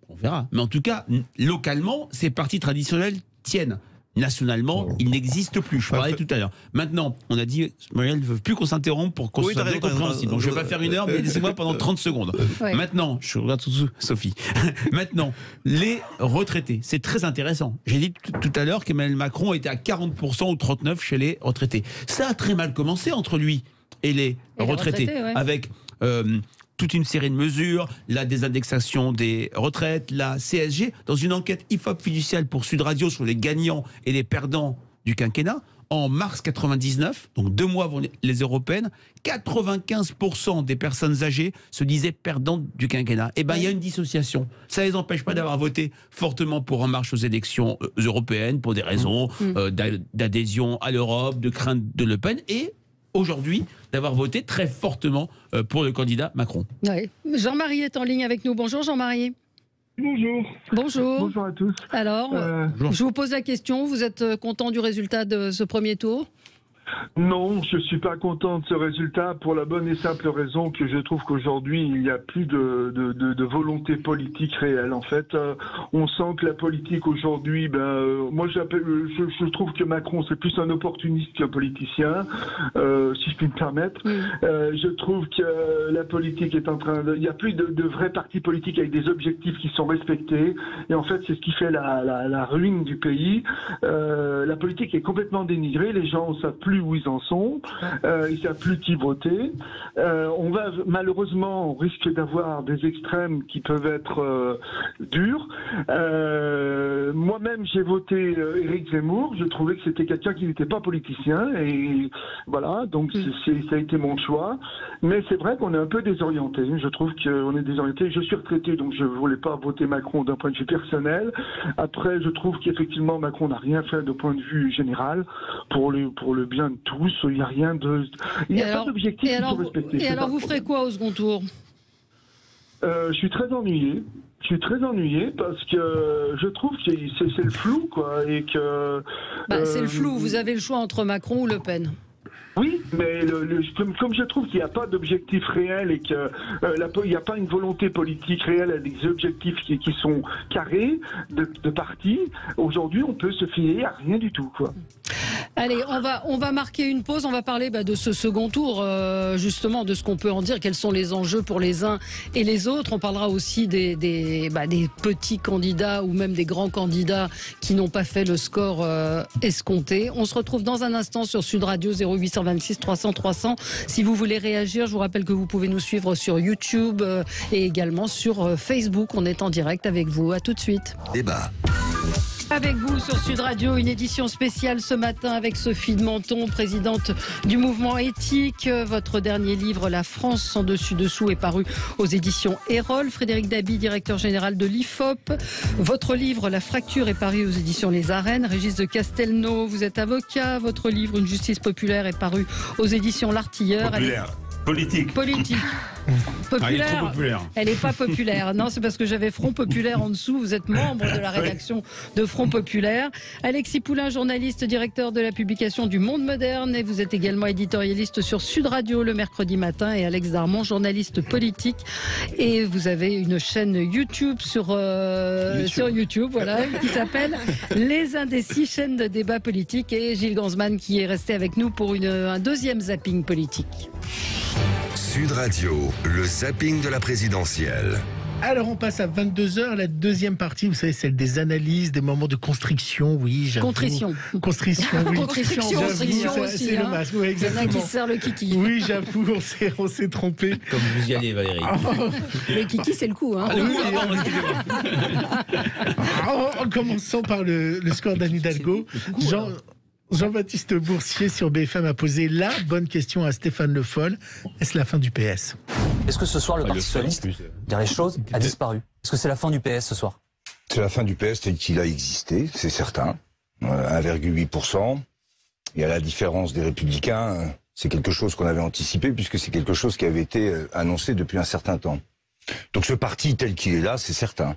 On verra. Mais en tout cas, localement, ces partis traditionnels tiennent. Nationalement, il n'existe plus. Je parlais tout à l'heure. Maintenant, on a dit, Muriel ne veut plus qu'on s'interrompe pour qu'on soit bien compréhensible. Donc je ne vais pas faire 1 heure, mais laissez-moi pendant 30 secondes. Maintenant, je regarde tout Sophie. Maintenant, les retraités, c'est très intéressant. J'ai dit tout à l'heure qu'Emmanuel Macron était à 40% ou 39% chez les retraités. Ça a très mal commencé entre lui et les retraités. Avec toute une série de mesures, la désindexation des retraites, la CSG, dans une enquête IFOP fiduciale pour Sud Radio sur les gagnants et les perdants du quinquennat, en mars 99, donc 2 mois avant les européennes, 95% des personnes âgées se disaient perdantes du quinquennat. Eh bien, il y a une dissociation. Ça ne les empêche pas d'avoir voté fortement pour En Marche aux élections européennes, pour des raisons d'adhésion à l'Europe, de crainte de Le Pen, et aujourd'hui, d'avoir voté très fortement pour le candidat Macron. Oui. Jean-Marie est en ligne avec nous. Bonjour Jean-Marie. Bonjour. Bonjour. Bonjour à tous. Alors, je vous pose la question, vous êtes content du résultat de ce premier tour ? Non, je suis pas content de ce résultat pour la bonne et simple raison que je trouve qu'aujourd'hui il n'y a plus de volonté politique réelle. En fait, on sent que la politique aujourd'hui, moi je trouve que Macron c'est plus un opportuniste qu'un politicien, si je puis me permettre. Je trouve que la politique est en train il n'y a plus de vrais partis politiques avec des objectifs qui sont respectés. Et en fait, c'est ce qui fait la ruine du pays. La politique est complètement dénigrée. Les gens ne savent plus où ils en sont, ils savent plus qui voter. On va malheureusement, on risque d'avoir des extrêmes qui peuvent être durs. Moi-même, j'ai voté Éric Zemmour. Je trouvais que c'était quelqu'un qui n'était pas politicien et voilà, donc ça a été mon choix. Mais c'est vrai qu'on est un peu désorienté. Je trouve qu'on est désorienté. Je suis retraité, donc je voulais pas voter Macron d'un point de vue personnel. Après, je trouve qu'effectivement Macron n'a rien fait de point de vue général pour le bien de tous. Il n'y a rien de... Il n'y a pas d'objectif qu'il faut respecter. Et alors, vous ferez quoi au second tour ? Je suis très ennuyé. Je suis très ennuyé parce que je trouve que c'est le flou, quoi. Et que, c'est le flou. Vous avez le choix entre Macron ou Le Pen. Oui, mais comme je trouve qu'il n'y a pas d'objectif réel et qu'il n'y a pas une volonté politique réelle avec des objectifs qui sont carrés de partis, aujourd'hui on peut se fier à rien du tout, quoi. Allez, on va marquer une pause, on va parler de ce second tour, justement de ce qu'on peut en dire, quels sont les enjeux pour les uns et les autres. On parlera aussi des petits candidats ou même des grands candidats qui n'ont pas fait le score escompté. On se retrouve dans un instant sur Sud Radio 0826 300 300. Si vous voulez réagir, je vous rappelle que vous pouvez nous suivre sur YouTube et également sur Facebook. On est en direct avec vous. À tout de suite. Débat. Avec vous sur Sud Radio, une édition spéciale ce matin avec Sophie de Menton, présidente du mouvement éthique. Votre dernier livre, La France sans dessus-dessous, est paru aux éditions Erol. Frédéric Dabi, directeur général de l'IFOP. Votre livre, La fracture, est paru aux éditions Les Arènes. Régis de Castelnau, vous êtes avocat. Votre livre, Une justice populaire, est paru aux éditions L'Artilleur. Politique. Populaire. Elle est trop populaire. Elle n'est pas populaire. Non, c'est parce que j'avais Front Populaire en dessous. Vous êtes membre de la rédaction de Front Populaire. Alexis Poulain, journaliste, directeur de la publication du Monde Moderne. Et vous êtes également éditorialiste sur Sud Radio le mercredi matin. Et Alex Darmon, journaliste politique. Et vous avez une chaîne YouTube sur YouTube, voilà, qui s'appelle Les Indécis, chaîne de débat politique. Et Gilles Gansman qui est resté avec nous pour un deuxième zapping politique. Sud Radio, le zapping de la présidentielle. Alors on passe à 22h, la deuxième partie, vous savez, celle des analyses, des moments de constriction, oui, j'avoue. Constriction, oui. Constriction aussi, c'est le masque, oui, exactement. Il y en a qui sert le kiki. Oui, j'avoue, on s'est trompé. Comme vous y allez, Valérie. Le kiki, c'est le coup, hein. En commençant par le score d'Anne Hidalgo, Jean-Baptiste Boursier sur BFM a posé la bonne question à Stéphane Le Foll. Est-ce la fin du PS ? Est-ce que ce soir, le Parti socialiste, dire les choses, a disparu ? Est-ce que c'est la fin du PS ce soir ? C'est la fin du PS tel qu'il a existé, c'est certain. 1,8%. Et à la différence des Républicains, c'est quelque chose qu'on avait anticipé puisque c'est quelque chose qui avait été annoncé depuis un certain temps. Donc ce parti tel qu'il est là, c'est certain.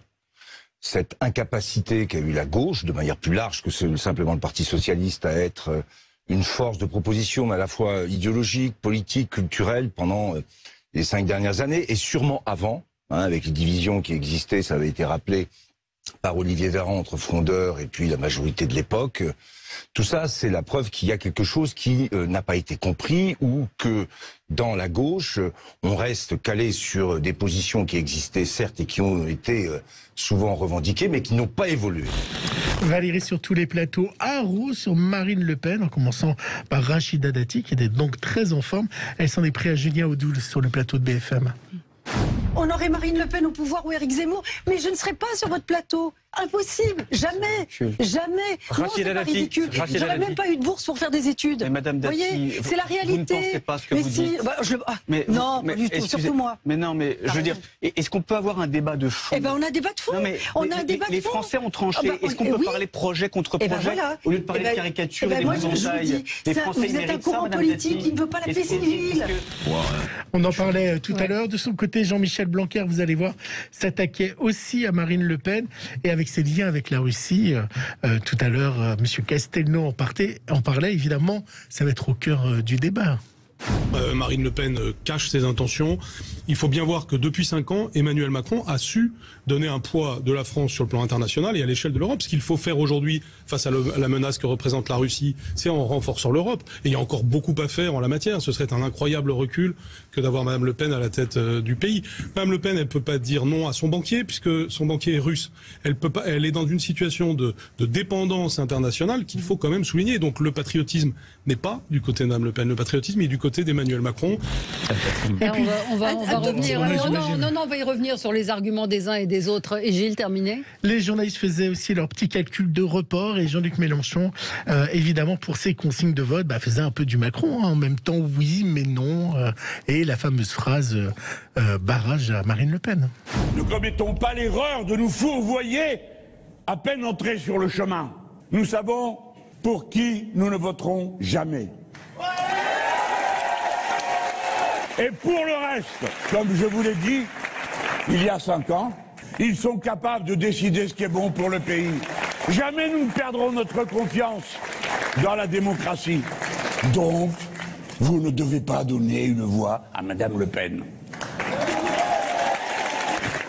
Cette incapacité qu'a eu la gauche, de manière plus large que simplement le Parti socialiste, à être une force de proposition, mais à la fois idéologique, politique, culturelle, pendant les 5 dernières années, et sûrement avant, avec les divisions qui existaient, ça avait été rappelé par Olivier Véran entre frondeurs et puis la majorité de l'époque. Tout ça, c'est la preuve qu'il y a quelque chose qui n'a pas été compris ou que dans la gauche, on reste calé sur des positions qui existaient certes et qui ont été souvent revendiquées mais qui n'ont pas évolué. Valérie sur tous les plateaux, à roue sur Marine Le Pen, en commençant par Rachida Dati qui était donc très en forme. Elle s'en est pris à Julien Audoul sur le plateau de BFM. On aurait Marine Le Pen au pouvoir ou Éric Zemmour, mais je ne serai pas sur votre plateau. Impossible, jamais, jamais. Non, c'est pas ridicule. J'aurais même pas eu de bourse pour faire des études. Mais Madame Dati, vous voyez, c'est la réalité. Vous ne pensez pas ce que vous dites. Non, pas du tout, surtout moi. Mais non, mais je veux dire, est-ce qu'on peut avoir un débat de fond ? Eh ben, on a un débat de fond. On a un débat de fond. Les Français ont tranché. Est-ce qu'on peut parler projet contre projet au lieu de parler de caricature et des épouvantails ? Les Français vous êtes un courant politique qui ne veut pas la paix civile. On en parlait tout à l'heure. De son côté, Jean-Michel Blanquer, vous allez voir, s'attaquait aussi à Marine Le Pen et avec ses liens avec la Russie. Tout à l'heure, M. Castelnau en parlait. Évidemment, ça va être au cœur du débat. Marine Le Pen cache ses intentions. Il faut bien voir que depuis 5 ans, Emmanuel Macron a su donner un poids de la France sur le plan international et à l'échelle de l'Europe. Ce qu'il faut faire aujourd'hui face à la menace que représente la Russie, c'est en renforçant l'Europe. Et il y a encore beaucoup à faire en la matière. Ce serait un incroyable recul que d'avoir Madame Le Pen à la tête du pays. Madame Le Pen, elle peut pas dire non à son banquier puisque son banquier est russe. Elle peut pas. Elle est dans une situation de dépendance internationale qu'il faut quand même souligner. Donc le patriotisme n'est pas du côté de Madame Le Pen. Le patriotisme est du côté d'Emmanuel Macron. Et puis, on va revenir. On va y revenir sur les arguments des uns et des autres. Et Gilles, terminé. Les journalistes faisaient aussi leur petit calcul de report et Jean-Luc Mélenchon, évidemment, pour ses consignes de vote, faisait un peu du Macron. En même temps, oui, mais non. Et la fameuse phrase barrage à Marine Le Pen. Ne commettons pas l'erreur de nous fourvoyer à peine entrés sur le chemin. Nous savons pour qui nous ne voterons jamais. Et pour le reste, comme je vous l'ai dit, il y a 5 ans. Ils sont capables de décider ce qui est bon pour le pays. Jamais nous ne perdrons notre confiance dans la démocratie. Donc, vous ne devez pas donner une voix à Madame Le Pen.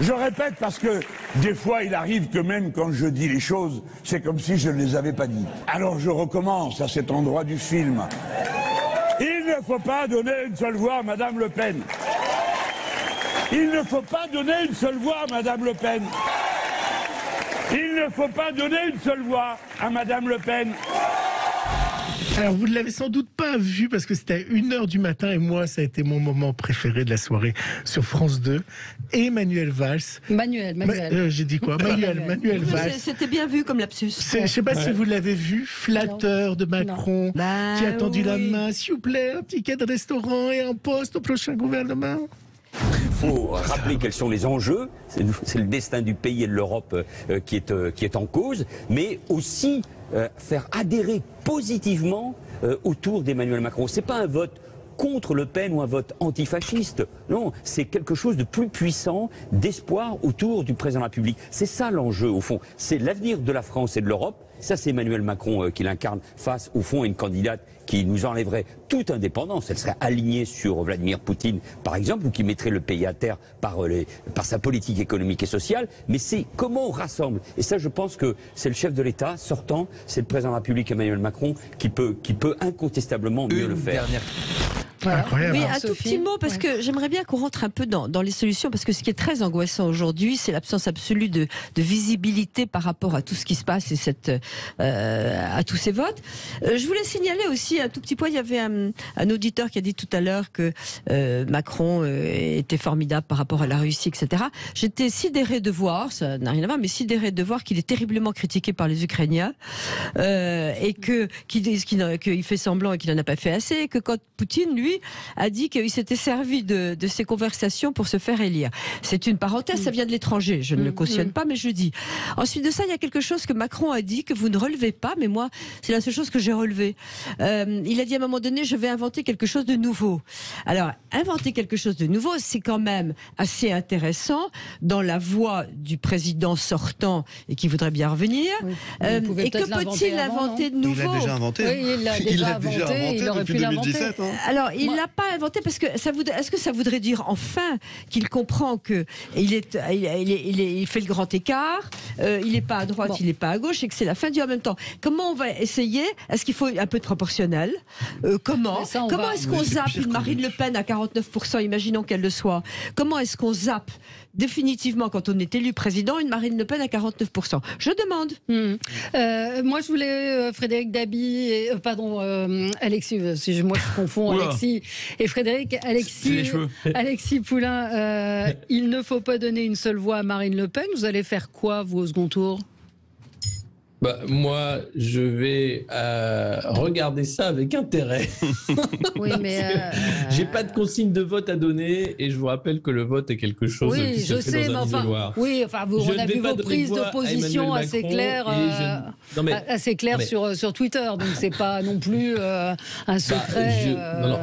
Je répète parce que des fois il arrive que même quand je dis les choses, c'est comme si je ne les avais pas dites. Alors je recommence à cet endroit du film. Il ne faut pas donner une seule voix à Madame Le Pen. Il ne faut pas donner une seule voix à Madame Le Pen. Il ne faut pas donner une seule voix à Madame Le Pen. Alors, vous ne l'avez sans doute pas vu parce que c'était à 1h du matin et moi, ça a été mon moment préféré de la soirée sur France 2. Et Manuel Valls. J'ai dit quoi Manuel Valls. C'était bien vu comme lapsus. Je ne sais pas si vous l'avez vu, flatteur de Macron, qui a tendu la main. S'il vous plaît, un ticket de restaurant et un poste au prochain gouvernement. Il faut rappeler quels sont les enjeux. C'est le destin du pays et de l'Europe qui est en cause, mais aussi faire adhérer positivement autour d'Emmanuel Macron. C'est pas un vote contre Le Pen ou un vote antifasciste. Non, c'est quelque chose de plus puissant, d'espoir autour du président de la République. C'est ça l'enjeu, au fond. C'est l'avenir de la France et de l'Europe. Ça, c'est Emmanuel Macron qui l'incarne face, au fond, à une candidate qui nous enlèverait toute indépendance. Elle serait alignée sur Vladimir Poutine, par exemple, ou qui mettrait le pays à terre par sa politique économique et sociale. Mais c'est comment on rassemble. Et ça, je pense que c'est le chef de l'État sortant, c'est le président de la République, Emmanuel Macron, qui peut incontestablement mieux le faire. Incroyable. Oui, un tout petit mot, parce que j'aimerais bien qu'on rentre un peu dans les solutions, parce que ce qui est très angoissant aujourd'hui, c'est l'absence absolue de visibilité par rapport à tout ce qui se passe et à tous ces votes. Je voulais signaler aussi un tout petit point, il y avait un auditeur qui a dit tout à l'heure que Macron était formidable par rapport à la Russie, etc. J'étais sidérée de voir, ça n'a rien à voir, mais sidérée de voir qu'il est terriblement critiqué par les Ukrainiens et qu'il fait semblant et qu'il n'en a pas fait assez, et que quand Poutine, lui, a dit qu'il s'était servi de ces conversations pour se faire élire. C'est une parenthèse, ça vient de l'étranger, je ne le cautionne pas, mais je le dis. Ensuite de ça, il y a quelque chose que Macron a dit, que vous ne relevez pas, mais moi, c'est la seule chose que j'ai relevée. Il a dit à un moment donné, je vais inventer quelque chose de nouveau. Alors, inventer quelque chose de nouveau, c'est quand même assez intéressant dans la voix du président sortant et qui voudrait bien revenir. Oui. Et que peut-il inventer de nouveau? Il l'a déjà inventé. Oui, il l'a déjà inventé, il aurait pu l'inventer. Alors, il l'a pas inventé parce que est-ce que ça voudrait dire enfin qu'il comprend que il fait le grand écart, il n'est pas à droite, il n'est pas à gauche et que c'est la fin du en même temps. Comment on va essayer? Est-ce qu'il faut un peu de proportionnel? Comment est-ce qu'on zappe une Marine Le Pen à 49%, imaginons qu'elle le soit? Comment est-ce qu'on zappe définitivement, quand on est élu président, une Marine Le Pen à 49%? Je demande. Moi, je voulais Frédéric Dabi, Alexis, moi je confonds Alexis et Frédéric. Alexis Poulain, il ne faut pas donner une seule voix à Marine Le Pen. Vous allez faire quoi, vous, au second tour? Moi, je vais regarder ça avec intérêt. Oui, mais j'ai pas de consigne de vote à donner et je vous rappelle que le vote est quelque chose qui se fait dans un isoloir. Oui, enfin, on a vu vos prises de position assez claires, sur Twitter, donc c'est pas non plus un secret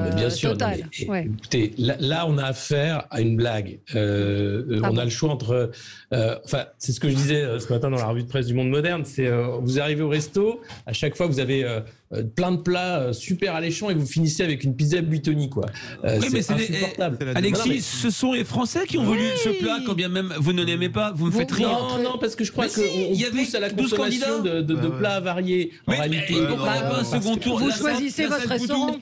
mais bien sûr, total. Écoutez, là, on a affaire à une blague. On a le choix entre... c'est ce que je disais ce matin dans la revue de presse du Monde Moderne, c'est... vous arrivez au resto, à chaque fois vous avez plein de plats super alléchants et vous finissez avec une pizza buitoni, quoi. C'est insupportable. Alexis, ce sont les Français qui ont voulu ce plat, quand bien même vous ne l'aimez pas, vous me faites rire. Non, parce que je crois qu'on pousse à la consommation de plats avariés. En réalité, pas un second tour. Vous choisissez votre restaurant.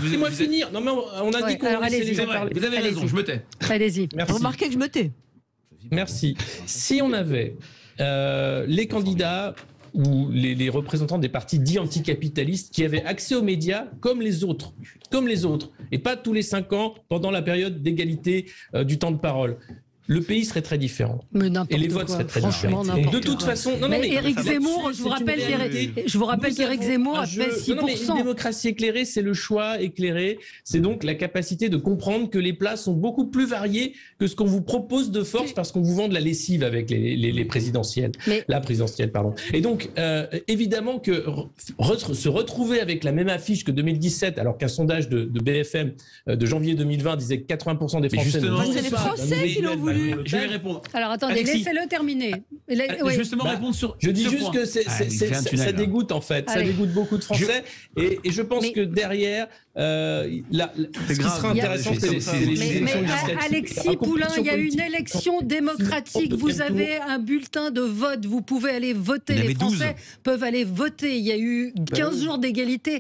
Laissez-moi finir. Non, mais on a dit qu'on laissait les gens parler. Vous avez raison, je me tais. Allez-y. Remarquez que je me tais. Merci. Si on avait les candidats ou les représentants des partis dits anticapitalistes qui avaient accès aux médias comme les autres, et pas tous les 5 ans pendant la période d'égalité du temps de parole, le pays serait très différent. Et les votes seraient très différents. De toute façon, mais Éric Zemmour, je vous rappelle qu'Éric Zemmour a fait 6%. Une démocratie éclairée, c'est le choix éclairé. C'est donc la capacité de comprendre que les plats sont beaucoup plus variés que ce qu'on vous propose de force parce qu'on vous vend de la lessive avec les présidentielles. La présidentielle, pardon. Et donc, évidemment que se retrouver avec la même affiche que 2017, alors qu'un sondage de BFM de janvier 2020 disait que 80% des Français... C'est les Français qui l'ont voulu. voulu. Je vais répondre. Alors attendez, laissez-le terminer. Justement, répondre sur. Je dis ce juste point. que ça dégoûte en fait. Ça dégoûte beaucoup de Français. Et je pense que derrière, ce qui sera intéressant, c'est les élections législatives. Alexis Poulain, il y a une élection démocratique. Vous avez un bulletin de vote. Vous pouvez aller voter. Les Français peuvent aller voter. Il y a eu 15 jours d'égalité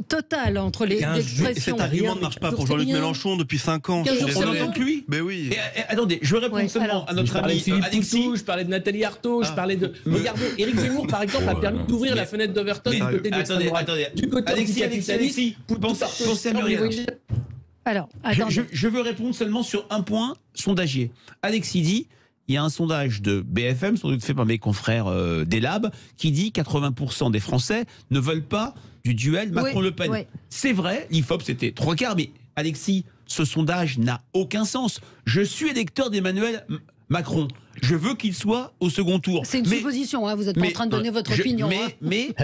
totale entre les expressions. Cet argument ne marche pas pour Jean-Luc Mélenchon depuis 5 ans. On n'entend que lui. Mais oui. Attendez, je vais répondre seulement à notre ami Alexis. Je parlais de Nathalie Arthaud, je parlais de... Regardez, Éric Zemmour, par exemple, a permis d'ouvrir la fenêtre d'Overton du côté de l'extrême droite. Du côté Alexis, pensez à Muriel. Alors, attendez. Je veux répondre seulement sur un point sondagier. Alexis dit... Il y a un sondage de BFM, sans doute fait par mes confrères des Labs, qui dit 80% des Français ne veulent pas du duel Macron-Le Pen. Oui. C'est vrai, l'IFOP c'était 3/4, mais Alexis, ce sondage n'a aucun sens. Je suis électeur d'Emmanuel Macron. Je veux qu'il soit au second tour. C'est une supposition, hein, vous n'êtes pas en train de donner votre opinion. Mais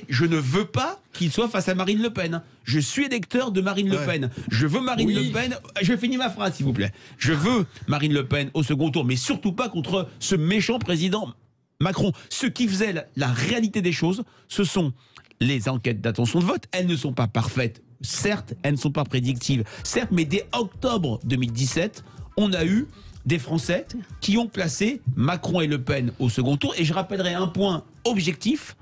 je ne veux pas qu'il soit face à Marine Le Pen. Je suis électeur de Marine Le Pen. Je veux Marine Le Pen... Je finis ma phrase, s'il vous plaît. Je veux Marine Le Pen au second tour, mais surtout pas contre ce méchant président Macron. Ce qui faisait la réalité des choses, ce sont les enquêtes d'attention de vote. Elles ne sont pas parfaites. Certes, elles ne sont pas prédictives. Certes, mais dès octobre 2017, on a eu des Français qui ont placé Macron et Le Pen au second tour. Et je rappellerai un point objectif.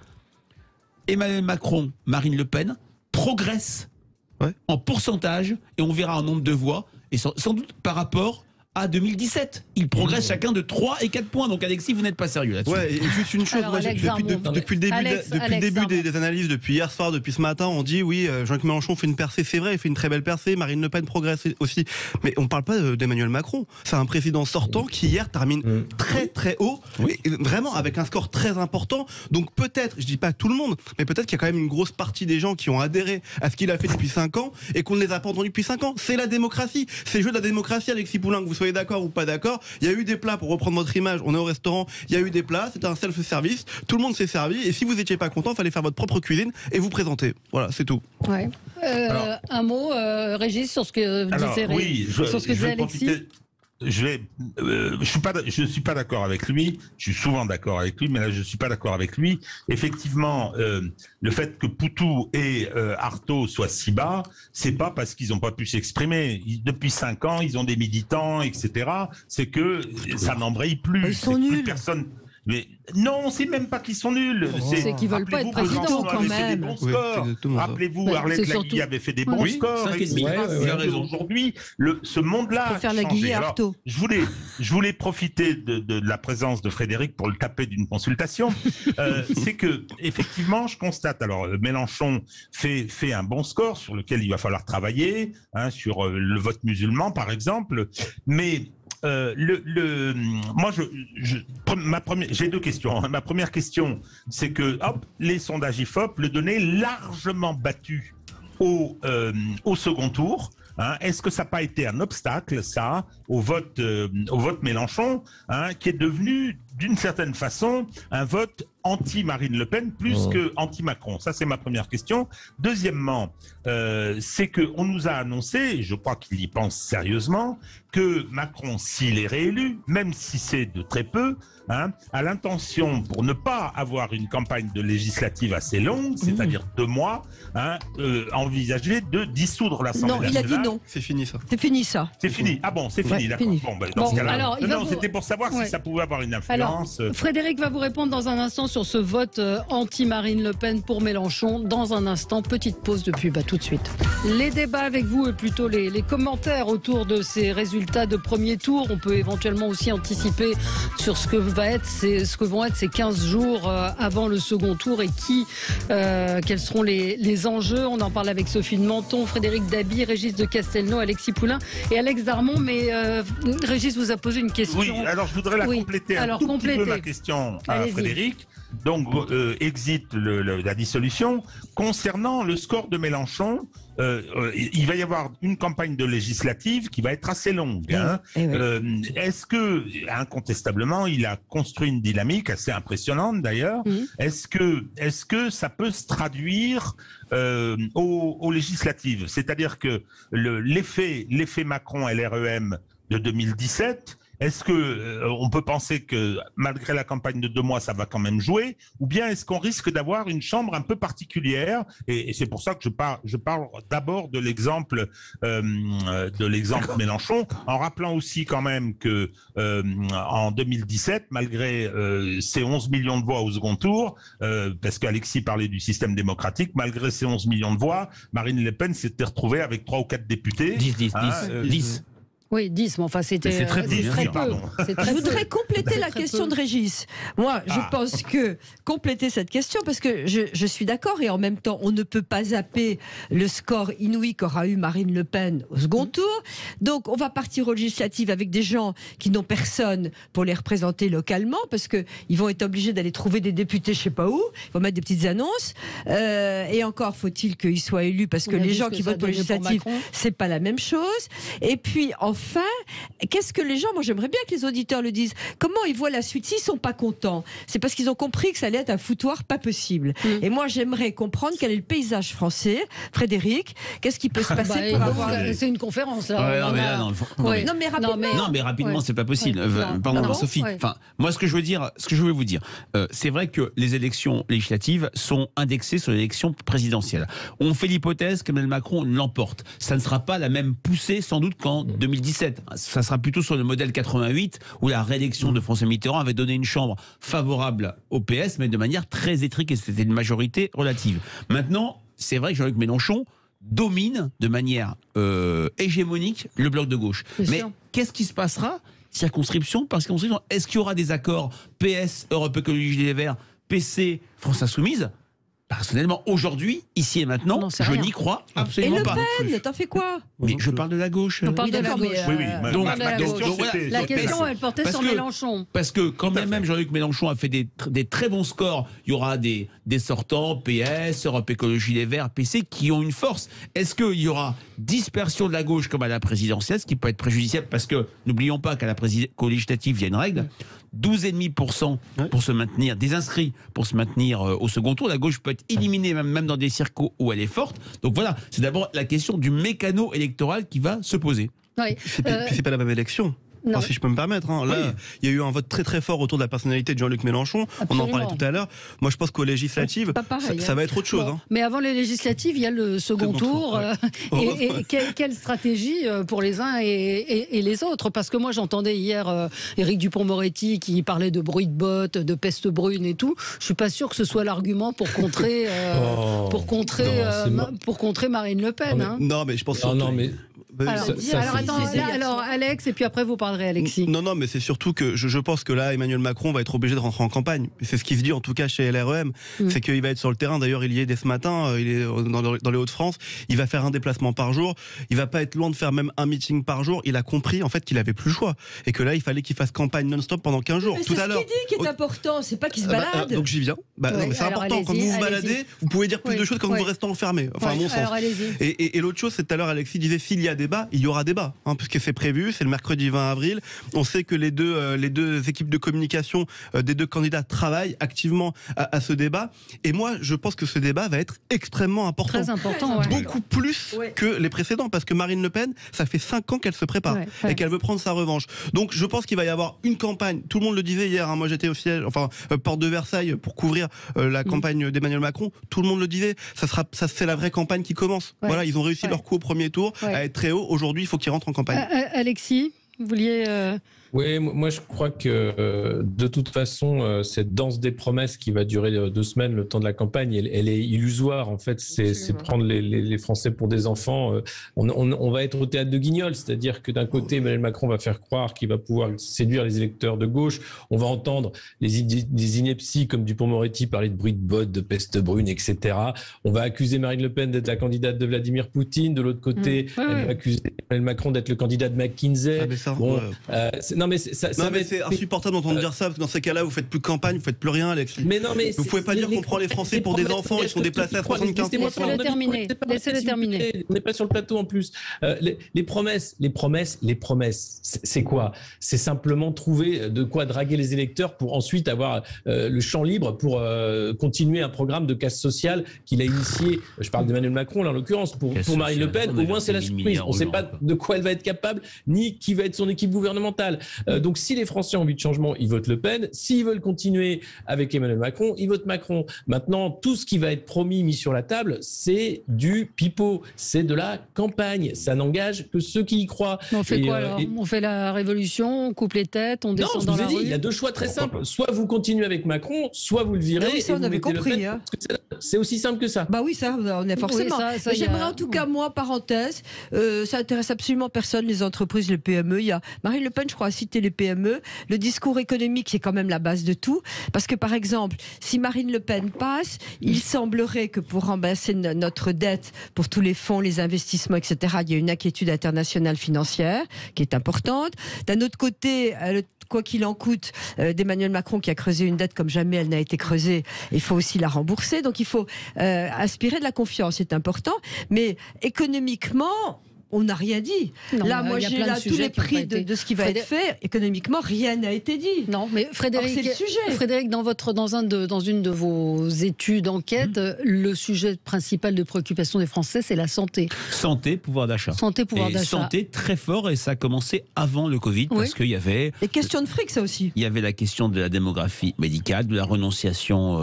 Emmanuel Macron, Marine Le Pen progressent en pourcentage et on verra un nombre de voix. Et sans doute par rapport à 2017. Ils progressent chacun de 3 et 4 points. Donc Alexis, vous n'êtes pas sérieux là-dessus. Ouais, et juste une chose, alors, moi, depuis le début des analyses, depuis hier soir, depuis ce matin, on dit oui, Jean-Luc Mélenchon fait une percée, c'est vrai, il fait une très belle percée, Marine Le Pen progresse aussi. Mais on ne parle pas d'Emmanuel Macron. C'est un président sortant qui hier termine très très haut, et vraiment avec un score très important. Donc peut-être, je dis pas tout le monde, mais peut-être qu'il y a quand même une grosse partie des gens qui ont adhéré à ce qu'il a fait depuis 5 ans et qu'on ne les a pas entendus depuis 5 ans. C'est la démocratie. C'est le jeu de la démocratie, Alexis Poulain, que vous soyez d'accord ou pas d'accord. Il y a eu des plats, pour reprendre votre image, on est au restaurant, il y a eu des plats, c'était un self-service, tout le monde s'est servi, et si vous n'étiez pas content, il fallait faire votre propre cuisine et vous présenter. Voilà, c'est tout. Ouais. Un mot, Régis, sur ce que disait Alexis. Je suis pas d'accord avec lui. Je suis souvent d'accord avec lui, mais là je suis pas d'accord avec lui. Effectivement, le fait que Poutou et Artaud soient si bas, c'est pas parce qu'ils n'ont pas pu s'exprimer. Depuis 5 ans, ils ont des militants, etc. C'est que ça n'embraye plus. Ils sont nuls. Plus personne. Mais non, c'est même pas qu'ils sont nuls. C'est qu'ils veulent pas être président quand même. Rappelez-vous, Arlette Laguille avait fait des bons scores. Aujourd'hui, ce monde-là a changé. Alors, je voulais profiter de la présence de Frédéric pour le taper d'une consultation. C'est que effectivement, je constate. Alors, Mélenchon fait un bon score sur lequel il va falloir travailler, sur le vote musulman, par exemple, mais moi, j'ai 2 questions. Ma première question, c'est que les sondages IFOP le donnaient largement battu au second tour. Est-ce que ça n'a pas été un obstacle, ça, au vote Mélenchon, qui est devenu, d'une certaine façon, un vote anti-Marine Le Pen plus que anti-Macron? Ça, c'est ma première question. Deuxièmement, c'est qu'on nous a annoncé, et je crois qu'il y pense sérieusement, que Macron, s'il est réélu, même si c'est de très peu, a l'intention, pour ne pas avoir une campagne de législative assez longue, c'est-à-dire 2 mois, envisager de dissoudre l'Assemblée nationale. Non, il a dit non. C'est fini ça. C'est fini ça. C'est fini. Ah bon, c'est fini, d'accord. Bon, dans ce cas-là, c'était pour savoir si ça pouvait avoir une influence. Alors, Frédéric va vous répondre dans un instant sur ce vote anti-Marine Le Pen pour Mélenchon. Dans un instant, petite pause depuis tout de suite. Les débats avec vous et plutôt les commentaires autour de ces résultats de premier tour. On peut éventuellement aussi anticiper sur ce que vont être ces 15 jours avant le second tour et quels seront les enjeux. On en parle avec Sophie de Menton, Frédéric Dabi, Régis de Castelnau, Alexis Poulain et Alex Darmon. Mais Régis vous a posé une question. Oui, alors je voudrais la compléter petit peu ma question à Frédéric. Donc, exit la dissolution. Concernant le score de Mélenchon, il va y avoir une campagne de législative qui va être assez longue. Est-ce que, incontestablement, il a construit une dynamique assez impressionnante d'ailleurs. Est-ce que ça peut se traduire aux législatives? C'est-à-dire que l'effet Macron LREM de 2017 est-ce que on peut penser que malgré la campagne de 2 mois, ça va quand même jouer, ou bien est-ce qu'on risque d'avoir une chambre un peu particulière, et c'est pour ça que je parle d'abord de l'exemple Mélenchon, en rappelant aussi quand même que en 2017, malgré ces 11 millions de voix au second tour, parce qu'Alexis parlait du système démocratique, malgré ces 11 millions de voix, Marine Le Pen s'était retrouvée avec 3 ou 4 députés. 10. Oui, 10, mais enfin, c'est très peu. Je voudrais compléter la question de Régis. Moi, je pense que compléter cette question, parce que je suis d'accord, et en même temps, on ne peut pas zapper le score inouï qu'aura eu Marine Le Pen au second tour. Donc, on va partir aux législatives avec des gens qui n'ont personne pour les représenter localement, parce qu'ils vont être obligés d'aller trouver des députés je ne sais pas où, ils vont mettre des petites annonces, et encore faut-il qu'ils soient élus, parce que les gens qui votent pour les législatives, c'est pas la même chose. Et puis, enfin, qu'est-ce que les gens, moi j'aimerais bien que les auditeurs le disent, comment ils voient la suite? S'ils sont pas contents, c'est parce qu'ils ont compris que ça allait être un foutoir pas possible. Et moi j'aimerais comprendre quel est le paysage français. Frédéric, qu'est-ce qui peut se passer pour avoir... C'est une conférence là. Non mais rapidement, c'est pas possible. Pardon, Sophie. Enfin, moi ce que je veux vous dire, c'est vrai que les élections législatives sont indexées sur l'élection présidentielle. On fait l'hypothèse qu'Emmanuel Macron l'emporte. Ça ne sera pas la même poussée sans doute qu'en 2017. Ça sera plutôt sur le modèle 88 où la réélection de François Mitterrand avait donné une chambre favorable au PS, mais de manière très étriquée. C'était une majorité relative. Maintenant, c'est vrai que Jean-Luc Mélenchon domine de manière hégémonique le bloc de gauche. Mais qu'est-ce qui se passera circonscription par circonscription? Est-ce qu'il y aura des accords PS, Europe Écologie Les Verts, PC, France Insoumise? Personnellement, aujourd'hui, ici et maintenant, je n'y crois absolument pas. Et Le Pen, t'en fais quoi? Mais je parle de la gauche. On parle de la gauche. Donc, la question, elle portait sur Mélenchon. Parce que quand même Jean-Luc Mélenchon a fait des très bons scores, il y aura des sortants, PS, Europe Écologie Les Verts, PC, qui ont une force. Est-ce qu'il y aura dispersion de la gauche comme à la présidentielle, ce qui peut être préjudiciable, parce que n'oublions pas qu'à la législative, il y a une règle, 12,5% pour se maintenir, des inscrits pour se maintenir au second tour. La gauche peut être éliminée même dans des circos où elle est forte. Donc voilà, c'est d'abord la question du mécano électoral qui va se poser. Oui. C'est pas la même élection. Enfin, si je peux me permettre, là, il y a eu un vote très très fort autour de la personnalité de Jean-Luc Mélenchon. Absolument. On en parlait tout à l'heure. Moi, je pense qu'aux législatives, ça va être autre chose. Mais avant les législatives, il y a le second tour. Et quelle stratégie pour les uns et les autres? Parce que moi, j'entendais hier Éric Dupond-Moretti qui parlait de bruit de bottes, de peste brune et tout. Je suis pas sûr que ce soit l'argument pour contrer, pour contrer Marine Le Pen. Non, mais je pense. Alors, Alex, et puis après vous parlerez, Alexis. Non, mais c'est surtout que je pense que là, Emmanuel Macron va être obligé de rentrer en campagne. C'est ce qui se dit en tout cas chez LREM. C'est qu'il va être sur le terrain. D'ailleurs, il y est dès ce matin. Il est dans les Hauts-de-France. Il va faire un déplacement par jour. Il va pas être loin de faire même un meeting par jour. Il a compris en fait qu'il avait plus le choix et que là, il fallait qu'il fasse campagne non-stop pendant 15 jours. Mais tout à l'heure. C'est ce qu'il dit qui est important. C'est pas qu'il se balade. Donc j'y viens. Non, mais c'est important. Quand vous vous baladez, vous pouvez dire plus de choses quand vous restez enfermé. Enfin, à mon sens. Et l'autre chose, c'est tout à l'heure, Alexis disait s'il y a débat, il y aura débat. Puisque c'est prévu, c'est le mercredi 20 avril. On sait que les deux équipes de communication des deux candidats travaillent activement à ce débat. Et moi, je pense que ce débat va être extrêmement important. Très important, beaucoup plus que les précédents, parce que Marine Le Pen, ça fait 5 ans qu'elle se prépare et qu'elle veut prendre sa revanche. Donc, je pense qu'il va y avoir une campagne. Tout le monde le disait hier. Moi, j'étais au siège, porte de Versailles, pour couvrir la campagne d'Emmanuel Macron. Tout le monde le disait. C'est la vraie campagne qui commence. Voilà, ils ont réussi leur coup au premier tour à être très haut. Aujourd'hui, il faut qu'ils rentrent en campagne. Alexis, vous vouliez... Oui, moi je crois que de toute façon, cette danse des promesses qui va durer 2 semaines, le temps de la campagne, elle est illusoire. En fait, c'est prendre les Français pour des enfants. On va être au théâtre de Guignol, c'est-à-dire que d'un côté, Emmanuel Macron va faire croire qu'il va pouvoir séduire les électeurs de gauche. On va entendre des inepties comme Dupond-Moretti parler de bruit de bottes, de peste brune, etc. On va accuser Marine Le Pen d'être la candidate de Vladimir Poutine. De l'autre côté, elle va accuser Emmanuel Macron d'être le candidat de McKinsey. Non, mais c'est insupportable d'entendre dire ça, parce que dans ces cas-là, vous faites plus campagne, vous faites plus rien, Alexis. Vous pouvez pas dire qu'on prend les Français pour des enfants, ils sont déplacés à 75%. Laissez-le terminer. On n'est pas sur le plateau en plus. Les promesses, c'est quoi? C'est simplement trouver de quoi draguer les électeurs pour ensuite avoir le champ libre pour continuer un programme de casse sociale qu'il a initié. Je parle d'Emmanuel Macron, là, en l'occurrence, pour Marine Le Pen. Au moins, c'est la surprise. On ne sait pas de quoi elle va être capable, ni qui va être son équipe gouvernementale. Donc si les Français ont envie de changement, ils votent Le Pen. S'ils veulent continuer avec Emmanuel Macron, ils votent Macron. Maintenant, tout ce qui va être promis, mis sur la table, c'est du pipeau, c'est de la campagne. Ça n'engage que ceux qui y croient. Mais on fait quoi alors? On fait la révolution, on coupe les têtes, on descend dans la rue. Il y a deux choix très simples. Soit vous continuez avec Macron, soit vous le virez. Oui, ça, on avait compris. C'est aussi simple que ça. Bah oui, ça, on est forcément. Oui, j'aimerais en tout cas, moi, parenthèse, ça intéresse absolument personne, les entreprises, les PME. Il y a Marine Le Pen, je crois, a cité les PME. Le discours économique, c'est quand même la base de tout. Parce que, par exemple, si Marine Le Pen passe, il semblerait que pour rembourser notre dette, pour tous les fonds, les investissements, etc., il y a une inquiétude internationale financière qui est importante. D'un autre côté, quoi qu'il en coûte, d'Emmanuel Macron qui a creusé une dette comme jamais elle n'a été creusée, il faut aussi la rembourser. Donc il faut aspirer de la confiance, c'est important. Mais économiquement, on n'a rien dit. Non, là, moi, j'ai là tous les prix de ce qui va être fait. Économiquement, rien n'a été dit. Non, mais Frédéric, c'est le sujet. Frédéric, dans une de vos études, enquêtes, le sujet principal de préoccupation des Français, c'est la santé. Santé, pouvoir d'achat. Santé, pouvoir d'achat. Santé, très fort, et ça a commencé avant le Covid, parce qu'il y avait... Les questions de fric, ça aussi. Il y avait la question de la démographie médicale, de la renonciation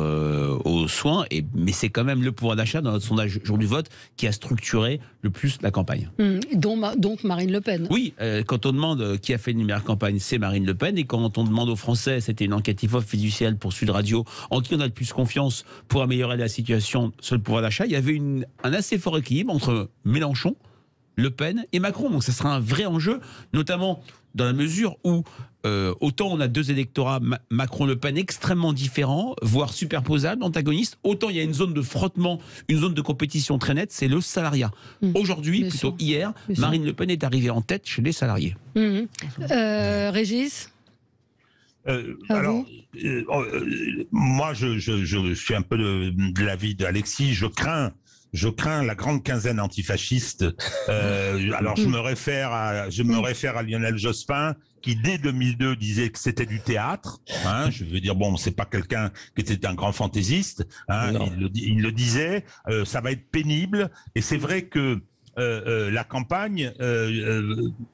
aux soins, mais c'est quand même le pouvoir d'achat, dans notre sondage jour du vote, qui a structuré le plus la campagne. Donc Marine Le Pen. Oui, quand on demande qui a fait une meilleure campagne, c'est Marine Le Pen. Et quand on demande aux Français, c'était une enquête IFOP fiduciaire pour Sud Radio, en qui on a le plus confiance pour améliorer la situation sur le pouvoir d'achat, il y avait un assez fort équilibre entre Mélenchon, Le Pen et Macron. Donc ça sera un vrai enjeu, notamment dans la mesure où autant on a deux électorats Macron-Le Pen extrêmement différents, voire superposables, antagonistes, autant il y a une zone de frottement, une zone de compétition très nette, c'est le salariat. Aujourd'hui, plutôt hier, Marine Le Pen est arrivée en tête chez les salariés. Régis ? Alors, moi, je suis un peu de l'avis d'Alexis. Je crains la grande quinzaine antifasciste. Alors, je me réfère à Lionel Jospin, qui dès 2002 disait que c'était du théâtre. Je veux dire, bon, c'est pas quelqu'un qui était un grand fantaisiste. Il le disait. Ça va être pénible. Et c'est vrai que la campagne,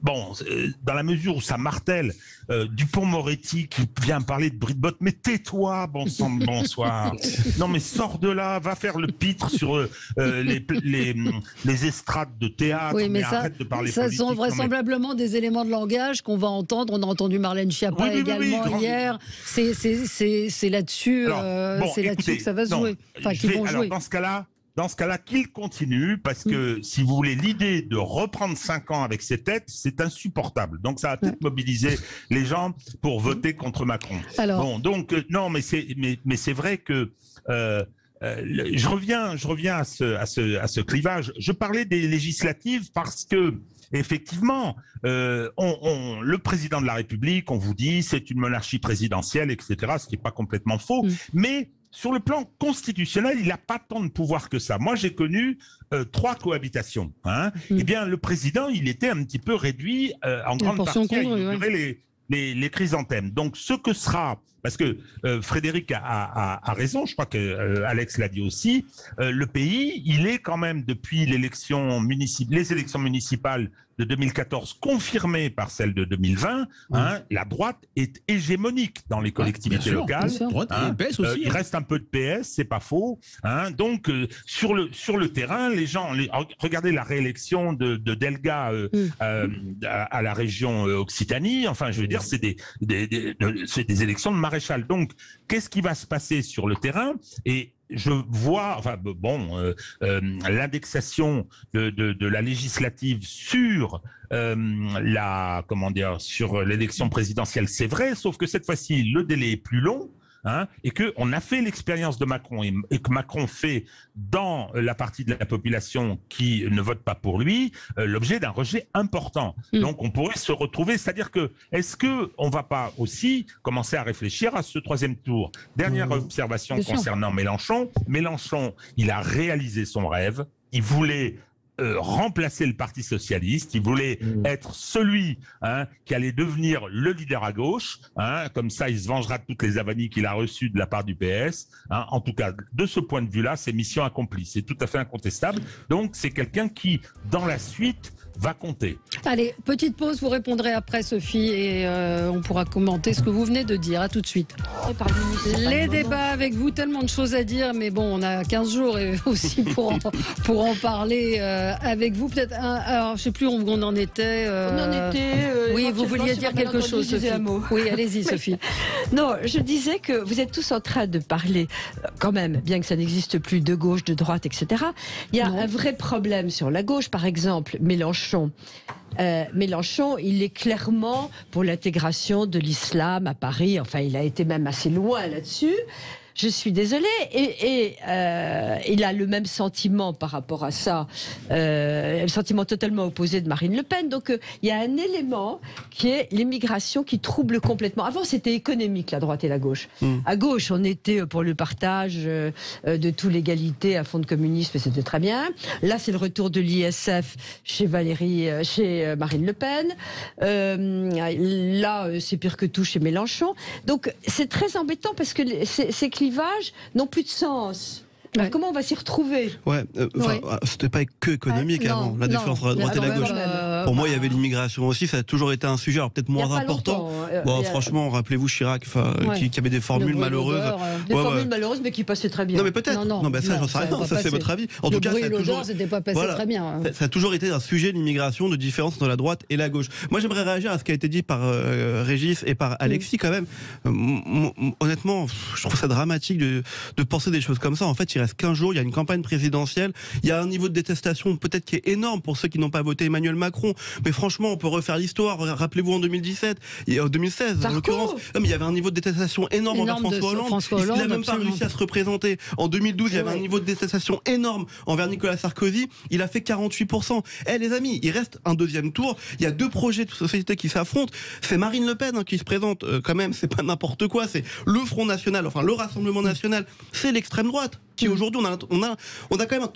dans la mesure où ça martèle, Dupond-Moretti qui vient parler de Britbot, mais tais-toi, bon sang de bonsoir. Non mais sors de là, va faire le pitre sur les estrades de théâtre, oui, mais arrête de parler ça politique. sont vraisemblablement des éléments de langage qu'on va entendre. On a entendu Marlène Schiappa également hier. C'est là-dessus, là-dessus que ça va se jouer. Enfin, qu'ils vont jouer. Dans ce cas-là, qu'il continue, parce que, si vous voulez, l'idée de reprendre 5 ans avec ses têtes, c'est insupportable. Donc, ça va peut-être mobiliser les gens pour voter contre Macron. Alors... Bon, donc, non, mais c'est vrai que... je reviens à ce clivage. Je parlais des législatives parce que, effectivement, le président de la République, on vous dit, c'est une monarchie présidentielle, etc., ce qui n'est pas complètement faux, mais... Sur le plan constitutionnel, il n'a pas tant de pouvoir que ça. Moi, j'ai connu 3 cohabitations. Eh bien, le président, il était un petit peu réduit en grande partie à ignorer les chrysanthèmes. Donc, ce que sera... Parce que Frédéric a raison, je crois que Alex l'a dit aussi, le pays, il est quand même, depuis les élections municipales de 2014 confirmées par celle de 2020, la droite est hégémonique dans les collectivités locales. PS aussi, il reste un peu de PS, c'est pas faux. Donc, sur le terrain, les gens... regardez la réélection de Delga à la région Occitanie. Enfin, je veux dire, c'est des élections de maréchal. Donc, qu'est-ce qui va se passer sur le terrain? Et je vois, l'indexation de la législative sur sur l'élection présidentielle, c'est vrai, sauf que cette fois-ci, le délai est plus long. Et qu'on a fait l'expérience de Macron et que Macron fait dans la partie de la population qui ne vote pas pour lui l'objet d'un rejet important. Donc on pourrait se retrouver, c'est-à-dire que est-ce qu'on ne va pas aussi commencer à réfléchir à ce 3e tour? Dernière observation concernant Mélenchon. Mélenchon, il a réalisé son rêve, il voulait... remplacer le Parti socialiste, il voulait être celui qui allait devenir le leader à gauche, comme ça il se vengera de toutes les avanies qu'il a reçues de la part du PS. En tout cas, de ce point de vue-là, c'est mission accomplie, c'est tout à fait incontestable. Donc c'est quelqu'un qui, dans la suite, va compter. Allez, petite pause, vous répondrez après, Sophie, et petite pause, vous répondrez après, Sophie, et on pourra commenter ce que vous venez de dire. À tout de suite. Les débats avec vous, tellement de choses à dire, mais bon, on a 15 jours et aussi pour en parler avec vous. Peut-être, alors je sais plus où on en était. On en était. Oui, vous vouliez dire quelque chose, Sophie. Oui, allez-y, Sophie. Non, je disais que vous êtes tous en train de parler, quand même, bien que ça n'existe plus, de gauche, de droite, etc. Il y a un vrai problème sur la gauche, par exemple, Mélenchon. Mélenchon, il est clairement pour l'intégration de l'islam à Paris. Enfin, il a été même assez loin là-dessus. Je suis désolée. Et il a le même sentiment par rapport à ça, le sentiment totalement opposé de Marine Le Pen. Donc, il y a un élément qui est l'immigration qui trouble complètement. Avant, c'était économique, la droite et la gauche. À gauche, on était pour le partage de tout l'égalité à fond de communisme, et c'était très bien. Là, c'est le retour de l'ISF chez Marine Le Pen. Là, c'est pire que tout chez Mélenchon. Donc, c'est très embêtant parce que ces clivages n'ont plus de sens. Alors, comment on va s'y retrouver? C'était pas que économique avant, la différence entre la droite et la gauche. Pour moi, il y avait l'immigration aussi, ça a toujours été un sujet, alors peut-être moins important. Franchement, rappelez-vous Chirac, qui avait des formules malheureuses. Des formules malheureuses, mais qui passaient très bien. Non, mais peut-être. Non, ça, j'en sais rien, ça c'est votre avis. En tout cas, c'était pas passé très bien. Ça a toujours été un sujet, l'immigration, de différence entre la droite et la gauche. Moi, j'aimerais réagir à ce qui a été dit par Régis et par Alexis, quand même. Honnêtement, je trouve ça dramatique de penser des choses comme ça. En fait, il reste 15 jours, il y a une campagne présidentielle, il y a un niveau de détestation peut-être qui est énorme pour ceux qui n'ont pas voté Emmanuel Macron, mais franchement on peut refaire l'histoire, rappelez-vous en 2017 et en 2016 en l'occurrence, il y avait un niveau de détestation énorme envers François Hollande, il n'a même pas réussi à se représenter. En 2012 il y avait un niveau de détestation énorme envers Nicolas Sarkozy, il a fait 48%. Les amis, il reste un deuxième tour, il y a deux projets de société qui s'affrontent, c'est Marine Le Pen qui se présente quand même, c'est pas n'importe quoi, c'est le Front National, enfin le Rassemblement National, c'est l'extrême droite qui aujourd'hui on a quand même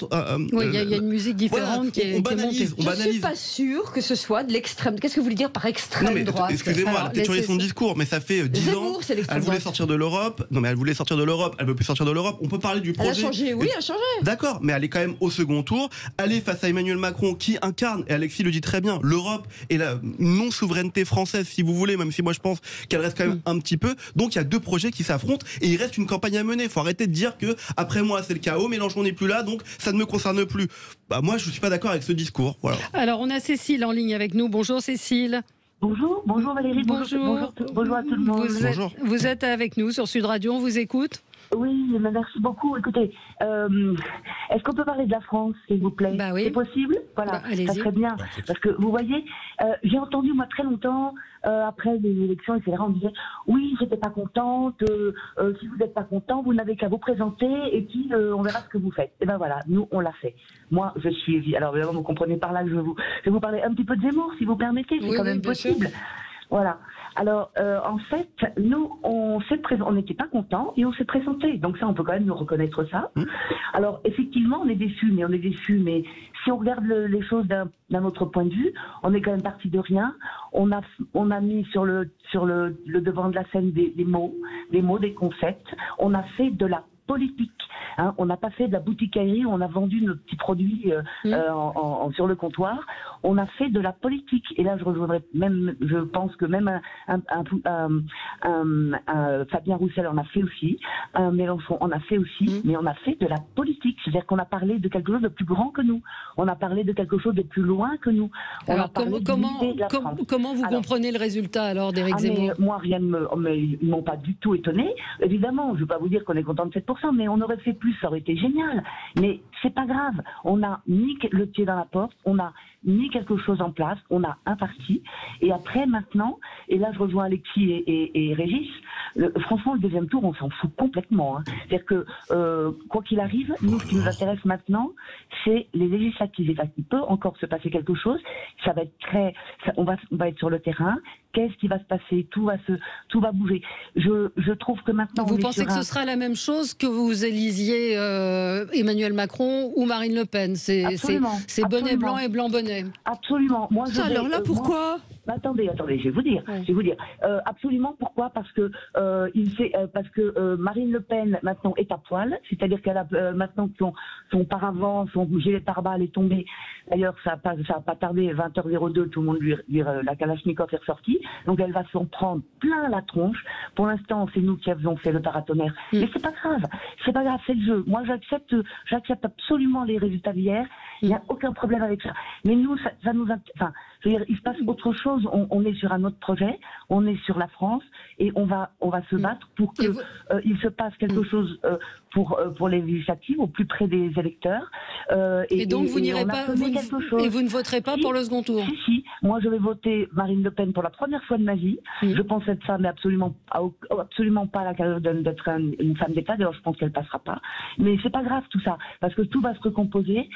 il y a une musique différente qui est montée. Je ne suis pas sûr que ce soit de l'extrême. Qu'est-ce que vous voulez dire par extrême droite? Excusez-moi, elle a peut-être changé son discours, mais ça fait 10 ans. Elle voulait sortir de l'Europe. Non, mais elle voulait sortir de l'Europe. Elle veut plus sortir de l'Europe. On peut parler du projet. Elle a changé, oui, elle a changé. D'accord, mais elle est quand même au second tour. Elle est face à Emmanuel Macron qui incarne, et Alexis le dit très bien, l'Europe et la non-souveraineté française, si vous voulez, même si moi je pense qu'elle reste quand même un petit peu. Donc il y a deux projets qui s'affrontent et il reste une campagne à mener. Il faut arrêter de dire que après moi c'est le chaos, Mélenchon n'est plus là, donc ça ne me concerne plus. Moi je suis pas d'accord avec ce discours. Voilà. Alors on a Cécile en ligne avec nous. Bonjour Cécile. Bonjour Valérie. Bonjour à tout le monde. Vous êtes avec nous sur Sud Radio, on vous écoute. Oui, merci beaucoup. Écoutez, est-ce qu'on peut parler de la France, s'il vous plaît? Oui. C'est possible? Voilà, ça serait bien. Parce que vous voyez, j'ai entendu moi très longtemps, après les élections, etc., on disait oui, j'étais pas contente, si vous n'êtes pas content, vous n'avez qu'à vous présenter et puis on verra ce que vous faites. Et ben voilà, nous on l'a fait. Moi, je suis... Alors évidemment, vous comprenez par là que je vais vous parler un petit peu de Zemmour, si vous permettez, c'est quand même possible. Sûr. Voilà. Alors, en fait, nous, on n'était pas contents et on s'est présenté. Donc ça, on peut quand même nous reconnaître ça. Alors, effectivement, on est déçus, mais si on regarde les choses d'un autre point de vue, on est quand même parti de rien. On a mis sur le devant de la scène des mots, des concepts. On a fait de la politique. On n'a pas fait de la boutiquerie, on a vendu nos petits produits sur le comptoir. On a fait de la politique. Et là, je pense que même Fabien Roussel en a fait aussi, Mélenchon en a fait aussi, mais on a fait de la politique. C'est-à-dire qu'on a parlé de quelque chose de plus grand que nous. On a parlé de quelque chose de plus loin que nous. Alors, comment vous comprenez le résultat alors d'Éric Zemmour? Moi, ils ne m'ont pas du tout étonné. Évidemment, je ne vais pas vous dire qu'on est content de 7%, mais on aurait fait plus, ça aurait été génial. Mais c'est pas grave. On a mis le pied dans la porte, on a mis quelque chose en place, on a un parti. Et après, maintenant, et là je rejoins Alexis et Régis, franchement, le deuxième tour, on s'en fout complètement. C'est-à-dire que, quoi qu'il arrive, nous, ce qui nous intéresse maintenant, c'est les législatives. Il peut encore se passer quelque chose. Ça va être on va être sur le terrain. qu'est-ce qui va se passer, tout va bouger. Je trouve que maintenant... Vous pensez que ce sera la même chose que vous élisiez Emmanuel Macron ou Marine Le Pen? C'est bonnet blanc et blanc bonnet. Absolument. Moi, alors là, pourquoi Attendez, je vais vous dire. Absolument, pourquoi? Parce que Marine Le Pen maintenant est à poil, c'est-à-dire qu'elle a maintenant son paravent, son gilet pare-balles est tombé. D'ailleurs, ça a pas tardé, 20h02, tout le monde lui la Kalachnikov est ressortie. Donc elle va s'en prendre plein la tronche. Pour l'instant, c'est nous qui avons fait le paratonnerre. Mais c'est pas grave, c'est le jeu. Moi, j'accepte absolument les résultats d'hier. Il n'y a aucun problème avec ça. Mais nous, ça nous, enfin, je veux dire, il se passe autre chose. On est sur un autre projet, on est sur la France et on va se battre pour que il se passe quelque chose pour les législatives au plus près des électeurs. Et donc vous n'irez pas, vous ne voterez pas pour le second tour? Si, moi je vais voter Marine Le Pen pour la première fois de ma vie. Je pense être femme, mais absolument pas à la carrière d'être une femme d'État. D'ailleurs, je pense qu'elle passera pas. Mais c'est pas grave tout ça, parce que tout va se recomposer.